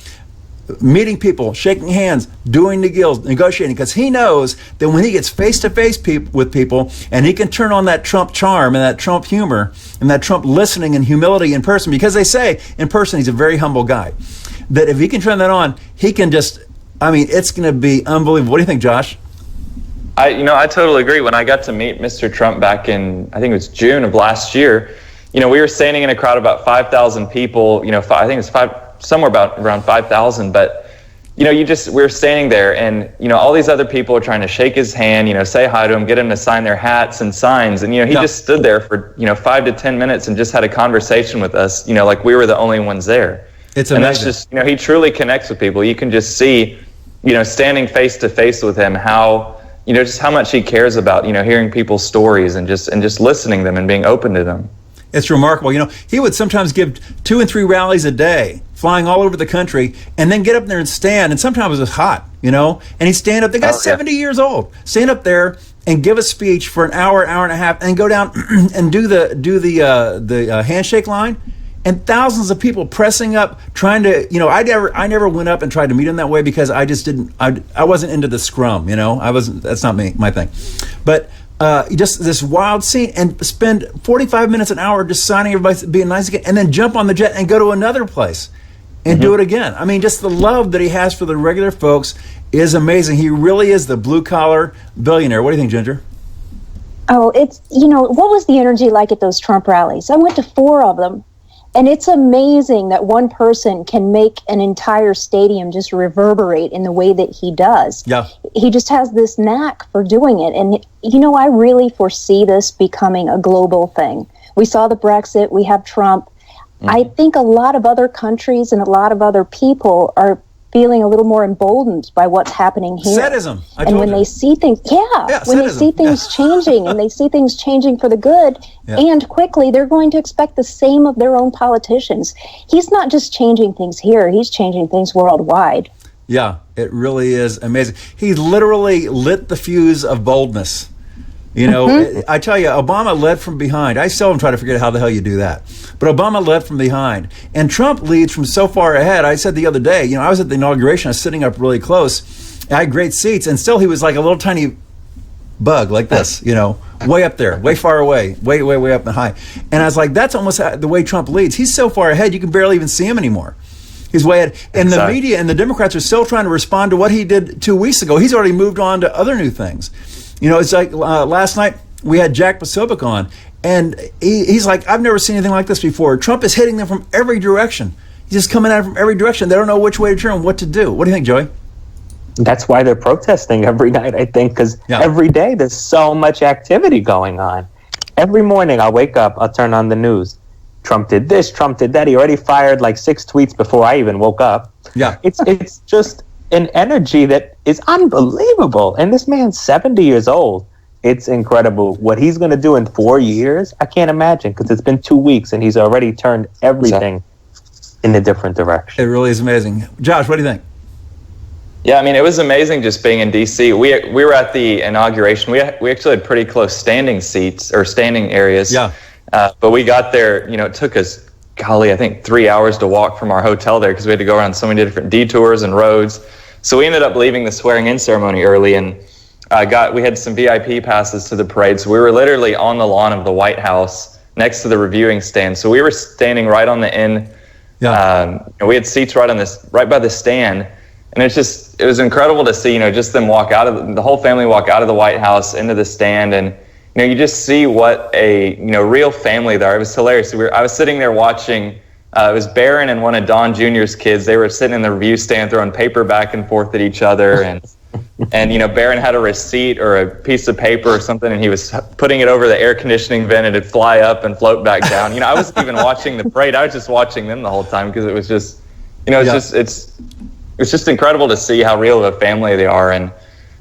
meeting people, shaking hands, doing the deals, negotiating, because he knows that when he gets face-to-face with people and he can turn on that Trump charm and that Trump humor and that Trump listening and humility in person, because they say in person he's a very humble guy, that if he can turn that on, he can just, it's going to be unbelievable. What do you think, Josh? I totally agree. When I got to meet Mr. Trump back in, I think it was June of last year, we were standing in a crowd of about 5,000 people, I think it's somewhere around 5,000, but we were standing there and all these other people are trying to shake his hand, say hi to him, get him to sign their hats and signs, and he just stood there for 5 to 10 minutes and just had a conversation with us, like we were the only ones there. It's amazing. And that's just he truly connects with people. You can just see standing face to face with him how just how much he cares about hearing people's stories and just listening to them and being open to them. It's remarkable. He would sometimes give 2 and 3 rallies a day, flying all over the country, and then get up there and stand. And sometimes it was hot, and he'd stand up. The guy's 70 years old. Stand up there and give a speech for an hour and a half, and go down and do the handshake line. And thousands of people pressing up, trying to, I never went up and tried to meet him that way because I just didn't. I wasn't into the scrum. I wasn't. That's not my thing. But. Just this wild scene, and spend 45 minutes, an hour just signing everybody, being nice again, and then jump on the jet and go to another place and do it again. Just the love that he has for the regular folks is amazing. He really is the blue-collar billionaire. What do you think, Ginger? Oh, it's, what was the energy like at those Trump rallies? I went to 4 of them. And it's amazing that one person can make an entire stadium just reverberate in the way that he does. Yeah. He just has this knack for doing it. And, I really foresee this becoming a global thing. We saw the Brexit. We have Trump. I think a lot of other countries and a lot of other people are feeling a little more emboldened by what's happening here. Sadism. And when they see things, when they see things changing and they see things changing for the good and quickly, they're going to expect the same of their own politicians. He's not just changing things here, he's changing things worldwide. Yeah, it really is amazing. He literally lit the fuse of boldness. You know, I tell you, Obama led from behind. I seldom try to figure out how the hell you do that. But Obama led from behind. And Trump leads from so far ahead. I said the other day, you know, I was at the inauguration. I was sitting up really close. I had great seats. And still he was like a little tiny bug like this, you know, way up there, way far away, way up and high. And I was like, that's almost the way Trump leads. He's so far ahead, you can barely even see him anymore. He's way ahead. And the media and the Democrats are still trying to respond to what he did 2 weeks ago. He's already moved on to other new things. You know, it's like last night we had Jack Posobiec on, and he's like, I've never seen anything like this before. Trump is hitting them from every direction. He's just coming at it from every direction. They don't know which way to turn, what to do. What do you think, Joey? That's why they're protesting every night, I think, because every day there's so much activity going on. Every morning I'll wake up, I'll turn on the news. Trump did this, Trump did that. He already fired like 6 tweets before I even woke up. Yeah. It's just an energy that is unbelievable. And this man's 70 years old. It's incredible. What he's going to do in 4 years, I can't imagine, because it's been 2 weeks and he's already turned everything in a different direction. It really is amazing. Josh, what do you think? Yeah, I mean, it was amazing just being in D.C. We were at the inauguration. We actually had pretty close standing seats or standing areas. Yeah. But we got there, you know, it took us, golly, I think 3 hours to walk from our hotel there because we had to go around so many different detours and roads. So we ended up leaving the swearing-in ceremony early, and we had some VIP passes to the parade. So we were literally on the lawn of the White House next to the reviewing stand. So we were standing right on the end. Yeah. We had seats right by the stand. And it was incredible to see, you know, just them the whole family walk out of the White House into the stand. And, you know, you just see what a, you know, real family they are. It was hilarious. I was sitting there watching, it was Barron and one of Don Jr.'s kids. They were sitting in the review stand throwing paper back and forth at each other. And you know, Barron had a receipt or a piece of paper or something, and he was putting it over the air conditioning vent, and it'd fly up and float back down. You know, I wasn't even watching the parade. I was just watching them the whole time because it was just, you know, it's just incredible to see how real of a family they are. And,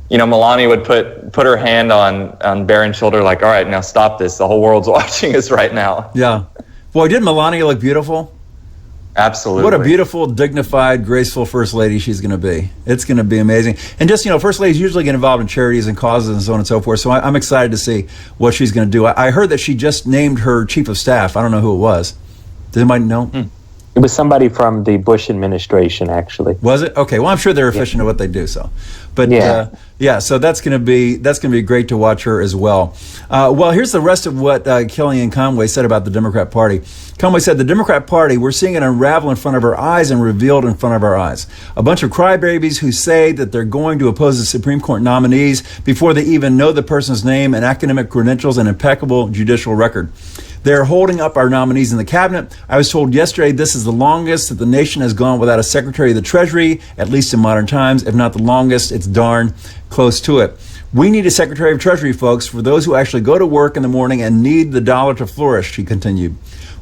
you know, Melania would put her hand on Barron's shoulder like, all right, now stop this. The whole world's watching us right now. Yeah. Boy, didn't Melania look beautiful? Absolutely. What a beautiful, dignified, graceful first lady she's going to be. It's going to be amazing. And just, you know, first ladies usually get involved in charities and causes and so on and so forth. So I'm excited to see what she's going to do. I heard that she just named her chief of staff. I don't know who it was. Does anybody know? It was somebody from the Bush administration, actually. Was it? Okay. Well, I'm sure they're efficient at what they do. So, but so that's going to be great to watch her as well. Well, here's the rest of what Kellyanne Conway said about the Democrat Party. Conway said, the Democrat Party, we're seeing it unravel in front of our eyes and revealed in front of our eyes. A bunch of crybabies who say that they're going to oppose the Supreme Court nominees before they even know the person's name and academic credentials and impeccable judicial record. They're holding up our nominees in the cabinet. I was told yesterday this is the longest that the nation has gone without a Secretary of the Treasury, at least in modern times. If not the longest, it's darn close to it. We need a Secretary of Treasury, folks, for those who actually go to work in the morning and need the dollar to flourish, she continued.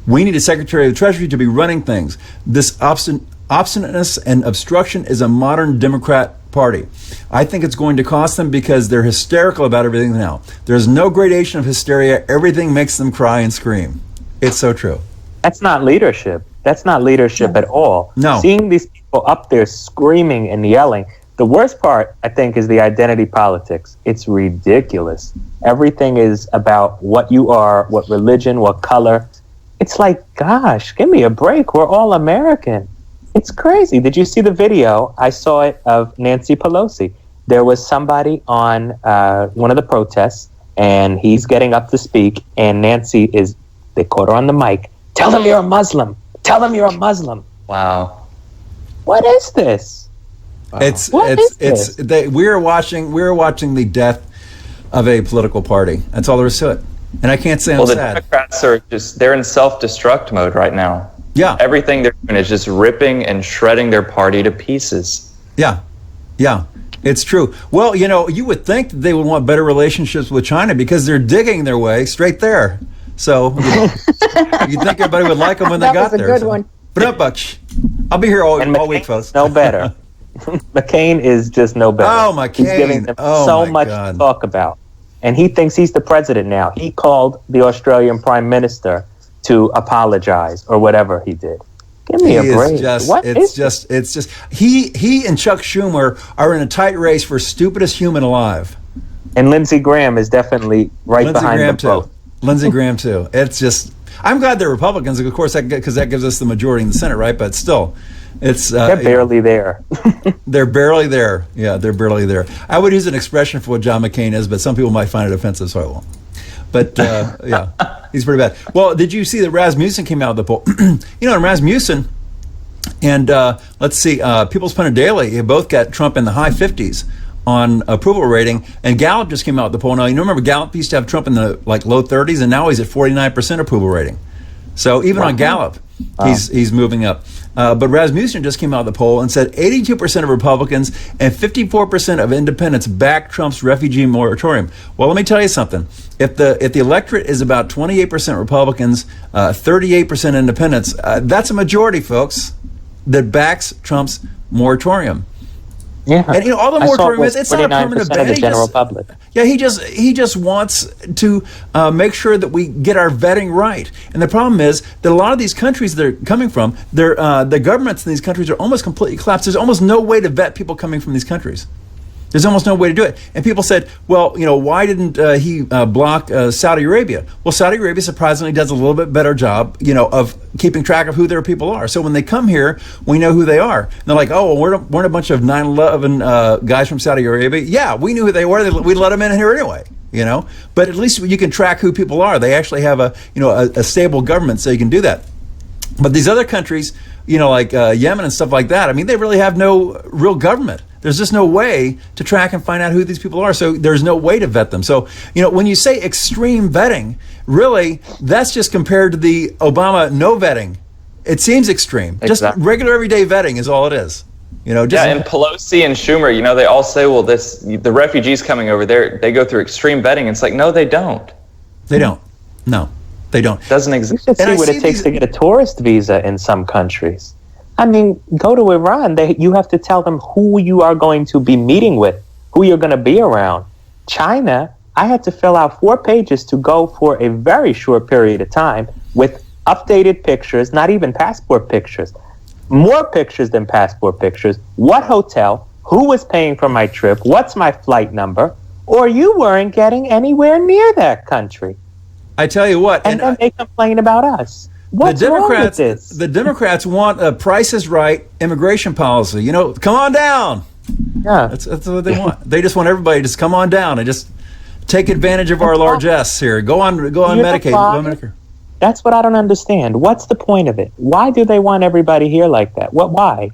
We need a Secretary of the Treasury to be running things. This obstinateness and obstruction is a modern Democrat Party. I think it's going to cost them because they're hysterical about everything now. There's no gradation of hysteria. Everything makes them cry and scream. It's so true. That's not leadership. That's not leadership at all. No. Seeing these people up there screaming and yelling. The worst part, I think, is the identity politics. It's ridiculous. Everything is about what you are, what religion, what color. It's like, gosh, give me a break. We're all American. It's crazy. Did you see the video? I saw it of Nancy Pelosi. There was somebody on one of the protests, and he's getting up to speak, and they caught her on the mic. Tell them you're a Muslim. Tell them you're a Muslim. Wow. What is this? We're watching the death of a political party. That's all there is to it. And I can't say I'm sad. The Democrats are they're in self-destruct mode right now. Yeah. Everything they're doing is just ripping and shredding their party to pieces. Yeah. Yeah. It's true. Well, you know, you would think that they would want better relationships with China because they're digging their way straight there. So you'd think everybody would like them when they got there. That was a good one. But I'll be here all week, folks. No better. McCain is just no better. Oh, McCain. He's giving them so much to talk about. And he thinks he's the president now. He called the Australian Prime Minister to apologize or whatever he did. Give me a break. It's just he and Chuck Schumer are in a tight race for stupidest human alive. And Lindsey Graham is definitely right Lindsey behind Graham them both. too. Lindsey Graham too. It's just, I'm glad they're Republicans, of course, because that gives us the majority in the Senate, right? But still, it's They're barely there. they're barely there. Yeah, they're barely there. I would use an expression for what John McCain is, but some people might find it offensive, so I won't. But yeah, he's pretty bad. Well, did you see that Rasmussen came out of the poll? You know, and Rasmussen and let's see, People's Pundit Daily, they both got Trump in the high 50s on approval rating, and Gallup just came out with the poll. Now, you remember Gallup used to have Trump in the low 30s, and now he's at 49% approval rating. So even on Gallup, he's moving up. But Rasmussen just came out of the poll and said 82% of Republicans and 54% of independents back Trump's refugee moratorium. Well, let me tell you something. If the electorate is about 28% Republicans, 38% independents, that's a majority, folks, that backs Trump's moratorium. Yeah, And you know, all the moratorium is, it's not a permanent ban. of the general public. Yeah, he just wants to make sure that we get our vetting right. And the problem is that a lot of these countries they're coming from, the governments in these countries are almost completely collapsed. There's almost no way to vet people coming from these countries. There's almost no way to do it. And people said, well, you know, why didn't he block Saudi Arabia? Well, Saudi Arabia surprisingly does a little bit better job, you know, of keeping track of who their people are. So when they come here, we know who they are. And they're like, oh, well, weren't a bunch of 9/11 guys from Saudi Arabia? Yeah, we knew who they were. We let them in here anyway, you know. But at least you can track who people are. They actually have a stable government, so you can do that. But these other countries, you know, like Yemen and stuff like that, I mean, they really have no real government. There's just no way to track and find out who these people are. So there's no way to vet them. So, you know, when you say extreme vetting, really, that's just compared to the Obama no vetting. It seems extreme. Exactly. Just regular everyday vetting is all it is. You know, just, Yeah, and Pelosi and Schumer, you know, they all say, well, the refugees coming over there, they go through extreme vetting. It's like, no, they don't. they don't. No, they don't. Doesn't You exist. should And see I what see it takes these- to get a tourist visa in some countries. I mean, go to Iran. You have to tell them who you are going to be meeting with, who you're going to be around. China, I had to fill out 4 pages to go for a very short period of time with updated pictures, not even passport pictures, more pictures than passport pictures. What hotel, who was paying for my trip, what's my flight number, or you weren't getting anywhere near that country. I tell you what. And then they complain about us. What's wrong with this? The Democrats want a Price is Right immigration policy. You know, come on down. Yeah. That's what they want. They just want everybody to just come on down and just take advantage of our largesse here. Go on Medicaid. Go on Medicare. That's what I don't understand. What's the point of it? Why do they want everybody here like that? Why?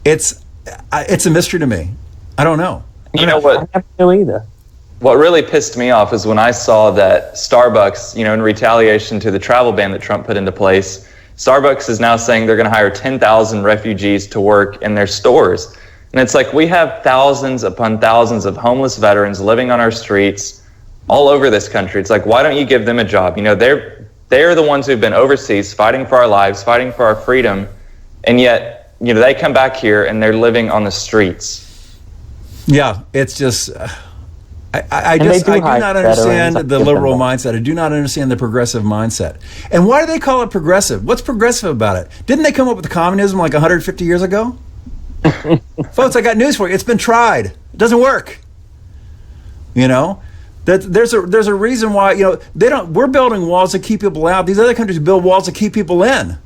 It's a mystery to me. I don't know. You know what? I never knew either. What really pissed me off is when I saw that Starbucks, you know, in retaliation to the travel ban that Trump put into place, Starbucks is now saying they're going to hire 10,000 refugees to work in their stores. And it's like, we have thousands upon thousands of homeless veterans living on our streets all over this country. It's like, why don't you give them a job? You know, they're the ones who've been overseas fighting for our lives, fighting for our freedom. And yet, you know, they come back here and they're living on the streets. Yeah, it's just. I And do they do hire not understand veterans. the liberal mindset. I do not understand the progressive mindset. And why do they call it progressive? What's progressive about it? Didn't they come up with communism like 150 years ago? Folks, I got news for you. It's been tried. It doesn't work. You know, that there's a reason why, you know, we're building walls to keep people out. These other countries build walls to keep people in.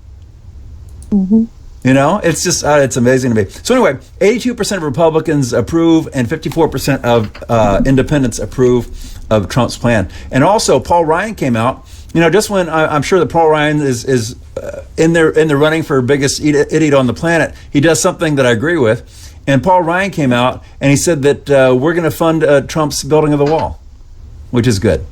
Mm-hmm. You know, it's just, it's amazing to me. So anyway, 82% of Republicans approve and 54% of independents approve of Trump's plan. And also, Paul Ryan came out, you know, just when I'm sure that Paul Ryan is in the running for biggest idiot on the planet, he does something that I agree with. And Paul Ryan came out and he said that we're going to fund Trump's building of the wall, which is good.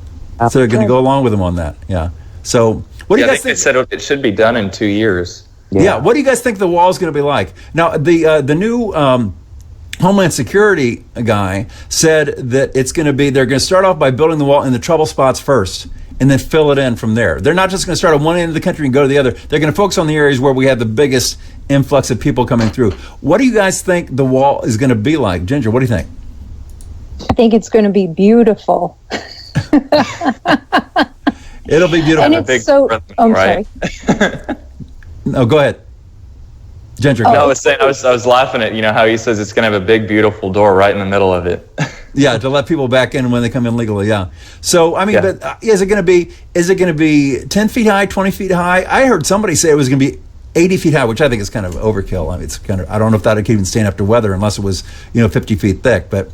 So they're going to go along with him on that. Yeah. So what do you guys think? They said it should be done in 2 years. Yeah. What do you guys think the wall is going to be like? Now, the new Homeland Security guy said that they're going to start off by building the wall in the trouble spots first and then fill it in from there. They're not just going to start at one end of the country and go to the other. They're going to focus on the areas where we have the biggest influx of people coming through. What do you guys think the wall is going to be like? Ginger, what do you think? I think it's going to be beautiful. It'll be beautiful. And a it's big so. front, I'm right? sorry. No, go ahead. Ginger, No, go. I was saying, I was laughing at, you know, how he says it's going to have a big, beautiful door right in the middle of it. Yeah, to let people back in when they come in legally. Yeah. So I mean, Yeah. but is it going to be 10 feet high, 20 feet high? I heard somebody say it was going to be 80 feet high, which I think is kind of overkill. I mean, it's kind of, I don't know if that could even stand up to weather unless it was 50 feet thick. But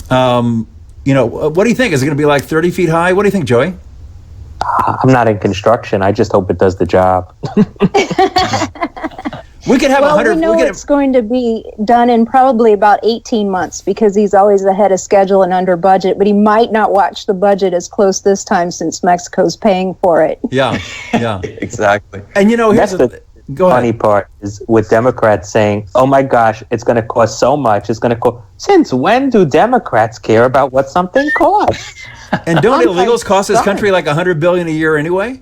what do you think? Is it going to be like 30 feet high? What do you think, Joey? I'm not in construction. I just hope it does the job. We could have Well, 100. we know we could it's going to be done in probably about 18 months because he's always ahead of schedule and under budget, but he might not watch the budget as close this time since Mexico's paying for it. Yeah. Exactly. And here's That's the go funny ahead. part is with Democrats saying, "Oh my gosh, it's going to cost so much. It's going to cost." Since when do Democrats care about what something costs? And don't Oh my illegals cost this God. country like $100 billion a year anyway?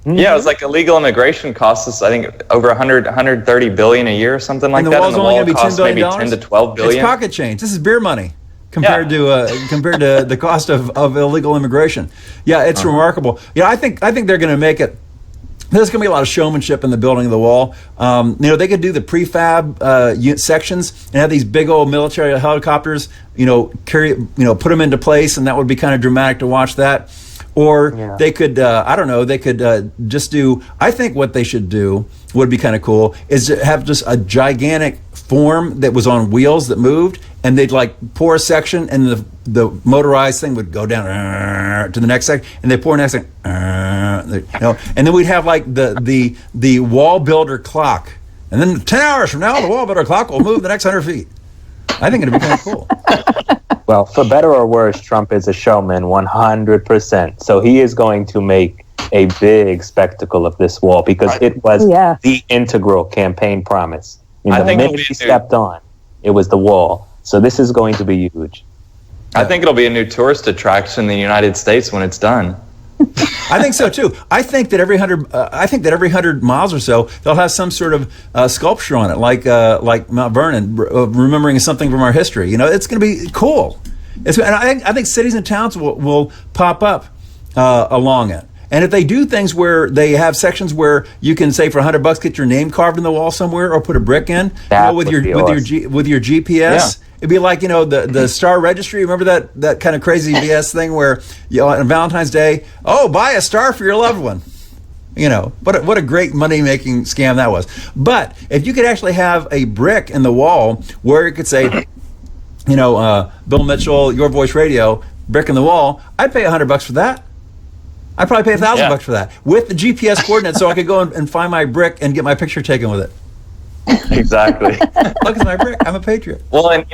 Yeah, it was like illegal immigration costs us, I think, over 130 billion a year or something like And the that. wall's only going to be $10 costs billion. maybe 10 to 12 billion. It's pocket change. This is beer money compared to the cost of illegal immigration. Yeah, it's remarkable. Yeah, I think they're going to make it. There's going to be a lot of showmanship in the building of the wall. They could do the prefab sections and have these big old military helicopters. Put them into place, and that would be kind of dramatic to watch that. Or they could, I don't know, they could just do. I think what they should do would be kind of cool is to have just a gigantic form that was on wheels that moved, and they'd like pour a section, and the motorized thing would go down to the next section, and they pour next thing, and then we'd have like the wall builder clock, and then 10 hours from now the wall builder clock will move the next 100 feet. I think it'd be kind of cool. Well, for better or worse, Trump is a showman 100%. So he is going to make a big spectacle of this wall because it was the integral campaign promise. I think the it'll minute be he a stepped on, it was the wall. So this is going to be huge. I think it'll be a new tourist attraction in the United States when it's done. I think so too. I think that every 100 miles or so they'll have some sort of sculpture on it, like Mount Vernon, remembering something from our history. It's going to be cool. And I think cities and towns will pop up along it. And if they do things where they have sections where you can say for $100 get your name carved in the wall somewhere, or put a brick in, with your GPS. Yeah. It'd be like, the Star Registry. Remember that kind of crazy BS thing where on Valentine's Day, buy a star for your loved one. What a great money-making scam that was. But if you could actually have a brick in the wall where it could say, Bill Mitchell, Your Voice Radio, brick in the wall, I'd pay $100 for that. I'd probably pay $1,000 for that with the GPS coordinates, so I could go and find my brick and get my picture taken with it. Exactly. Look at my brick. I'm a patriot. Well, and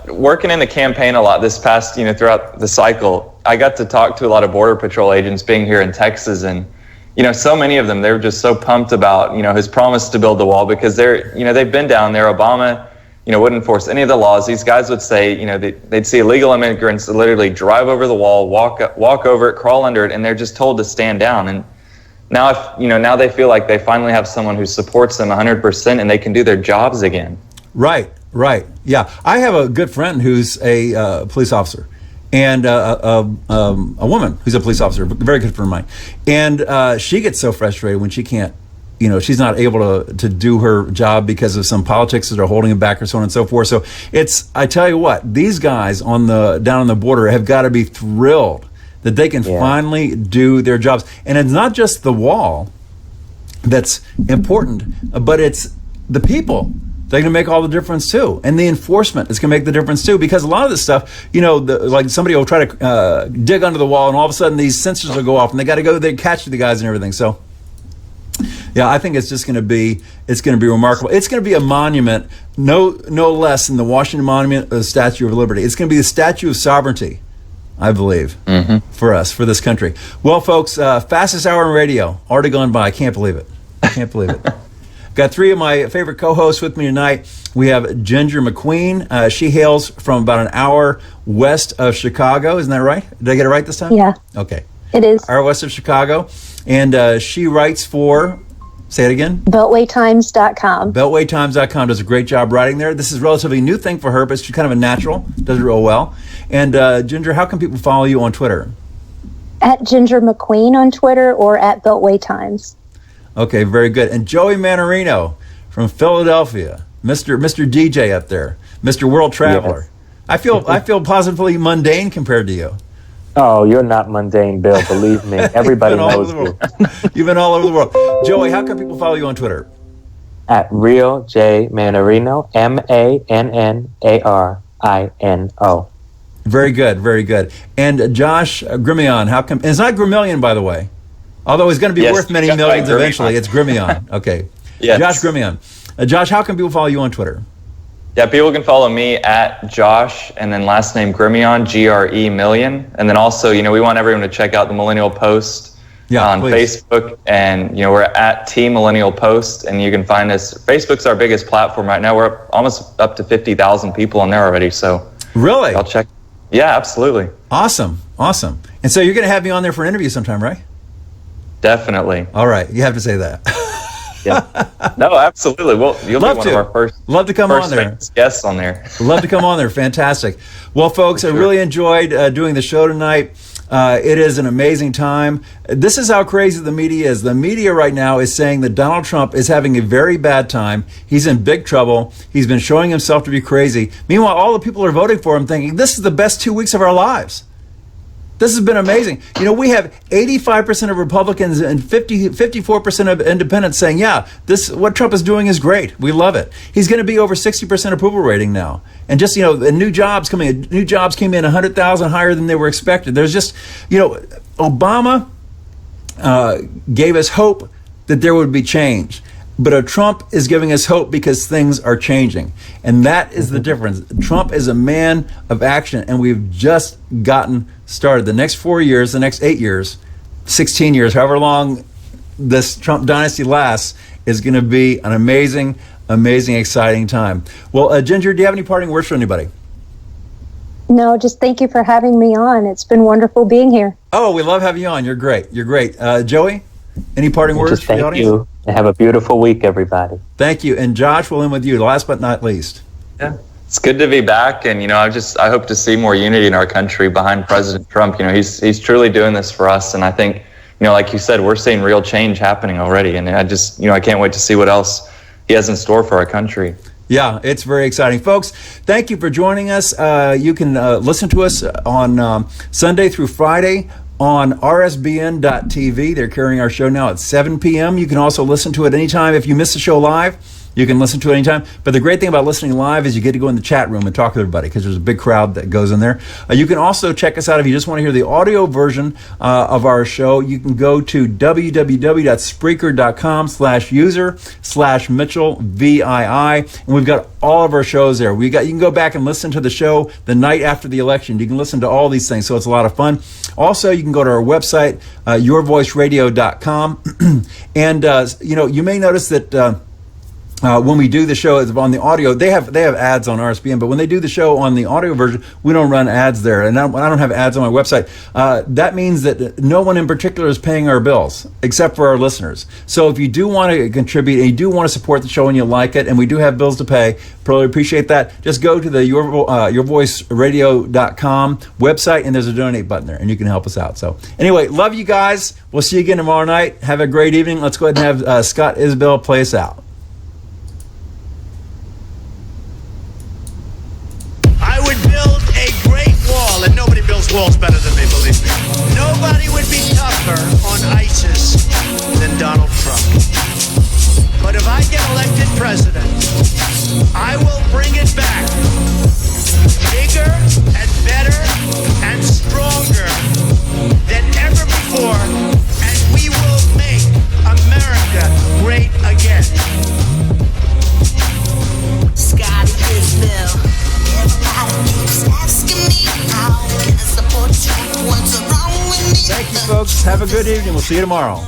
working in the campaign a lot this past, throughout the cycle, I got to talk to a lot of Border Patrol agents being here in Texas, and so many of them, they were just so pumped about his promise to build the wall because they've been down there. Obama, wouldn't enforce any of the laws. These guys would say, they'd see illegal immigrants literally drive over the wall, walk over it, crawl under it, and they're just told to stand down. And now, now they feel like they finally have someone who supports them 100% and they can do their jobs again. Right. Yeah. I have a good friend who's a police officer, and a woman who's a police officer, a very good friend of mine. And she gets so frustrated when she can't, she's not able to do her job because of some politics that are holding him back or so on and so forth. So I tell you what, these guys down on the border have got to be thrilled that they can finally do their jobs. And it's not just the wall that's important, but it's the people. They're going to make all the difference too. And the enforcement is going to make the difference too, because a lot of this stuff, like somebody will try to dig under the wall and all of a sudden these sensors will go off and they got to go there and catch the guys and everything. So yeah, I think it's going to be remarkable. It's going to be a monument, no less than the Washington Monument or the Statue of Liberty. It's going to be the Statue of Sovereignty, I believe, for us, for this country. Well, folks, fastest hour in radio, already gone by. I can't believe it. Got three of my favorite co-hosts with me tonight. We have Ginger McQueen. She hails from about an hour west of Chicago. Isn't that right? Did I get it right this time? Yeah. Okay. It is. Hour west of Chicago. And she writes for, say it again? BeltwayTimes.com. BeltwayTimes.com does a great job writing there. This is a relatively new thing for her, but she's kind of a natural. Does it real well. And Ginger, how can people follow you on Twitter? At Ginger McQueen on Twitter or at Beltway Times. Okay, very good. And Joey Manarino from Philadelphia, Mr. DJ up there, Mr. World Traveler. Yes. I feel positively mundane compared to you. Oh, you're not mundane, Bill. Believe me. Everybody You've been all knows over the you. world. You've been all over the world. Joey, how can people follow you on Twitter? At Real J Manarino, MANNARINO. Very good, very good. And Josh Grimion, how come? And it's not Grimillion, by the way. Although it's going to be Yes, worth many that's millions right, eventually. Grimion. It's Grimion. Okay. Yes. Josh Grimion. Josh, how can people follow you on Twitter? Yeah, people can follow me at Josh and then last name Grimion, GRE million. And then also, we want everyone to check out the Millennial Post on please. Facebook. And, we're at Team Millennial Post. And you can find us. Facebook's our biggest platform right now. We're almost up to 50,000 people on there already. So Really? I'll check. Yeah, absolutely. Awesome. Awesome. And so you're going to have me on there for an interview sometime, right? Definitely. All right. You have to say that. Yeah. No, absolutely. Well, you'll Love be one to. of our first. Love to come on first there. famous guests on there. Love to come on there. Fantastic. Well, folks, I really enjoyed doing the show tonight. It is an amazing time. This is how crazy the media is. The media right now is saying that Donald Trump is having a very bad time. He's in big trouble. He's been showing himself to be crazy. Meanwhile, all the people are voting for him thinking, this is the best 2 weeks of our lives. This has been amazing. We have 85% of Republicans and 54% of independents saying, yeah, what Trump is doing is great. We love it. He's going to be over 60% approval rating now. And just, the new jobs coming in. New jobs came in 100,000 higher than they were expected. There's just, Obama gave us hope that there would be change. But Trump is giving us hope because things are changing. And that is the difference. Trump is a man of action, and we've just gotten started. The next 4 years, the next 8 years, 16 years, however long this Trump dynasty lasts, is going to be an amazing, amazing, exciting time. Well, Ginger, do you have any parting words for anybody? No, just thank you for having me on. It's been wonderful being here. Oh, we love having you on. You're great. You're great. Joey, any parting words Just for the thank audience? you. And have a beautiful week, everybody. Thank you. And Josh, we'll end with you, last but not least. Yeah. It's good to be back, and I hope to see more unity in our country behind President Trump. He's truly doing this for us, and I think, like you said, we're seeing real change happening already, and I can't wait to see what else he has in store for our country. Yeah, it's very exciting. Folks, thank you for joining us. You can listen to us on Sunday through Friday on rsbn.tv. They're carrying our show now at 7 p.m. You can also listen to it anytime. If you miss the show live, you can listen to it anytime. But the great thing about listening live is you get to go in the chat room and talk to everybody because there's a big crowd that goes in there. You can also check us out if you just want to hear the audio version of our show. You can go to www.spreaker.com/user/MitchellVII. And we've got all of our shows there. You can go back and listen to the show the night after the election. You can listen to all these things, so it's a lot of fun. Also, you can go to our website, YourVoiceRadio.com. And, you may notice that when we do the show on the audio, they have ads on RSBN, but when they do the show on the audio version, we don't run ads there. And I don't have ads on my website. That means that no one in particular is paying our bills, except for our listeners. So if you do want to contribute and you do want to support the show and you like it, and we do have bills to pay, probably appreciate that. Just go to the YourVoiceRadio.com website, and there's a donate button there, and you can help us out. So anyway, love you guys. We'll see you again tomorrow night. Have a great evening. Let's go ahead and have Scott Isbell play us out. I would build a great wall, and nobody builds walls better than me, believe me. Nobody would be tougher on ISIS than Donald Trump. But if I get elected president, I will bring it back bigger and better and stronger than ever before, and we will make America great again. Scott Isbell. Everybody keeps asking me how can I support you? What's wrong with me? Thank you, folks. Have a good evening. We'll see you tomorrow.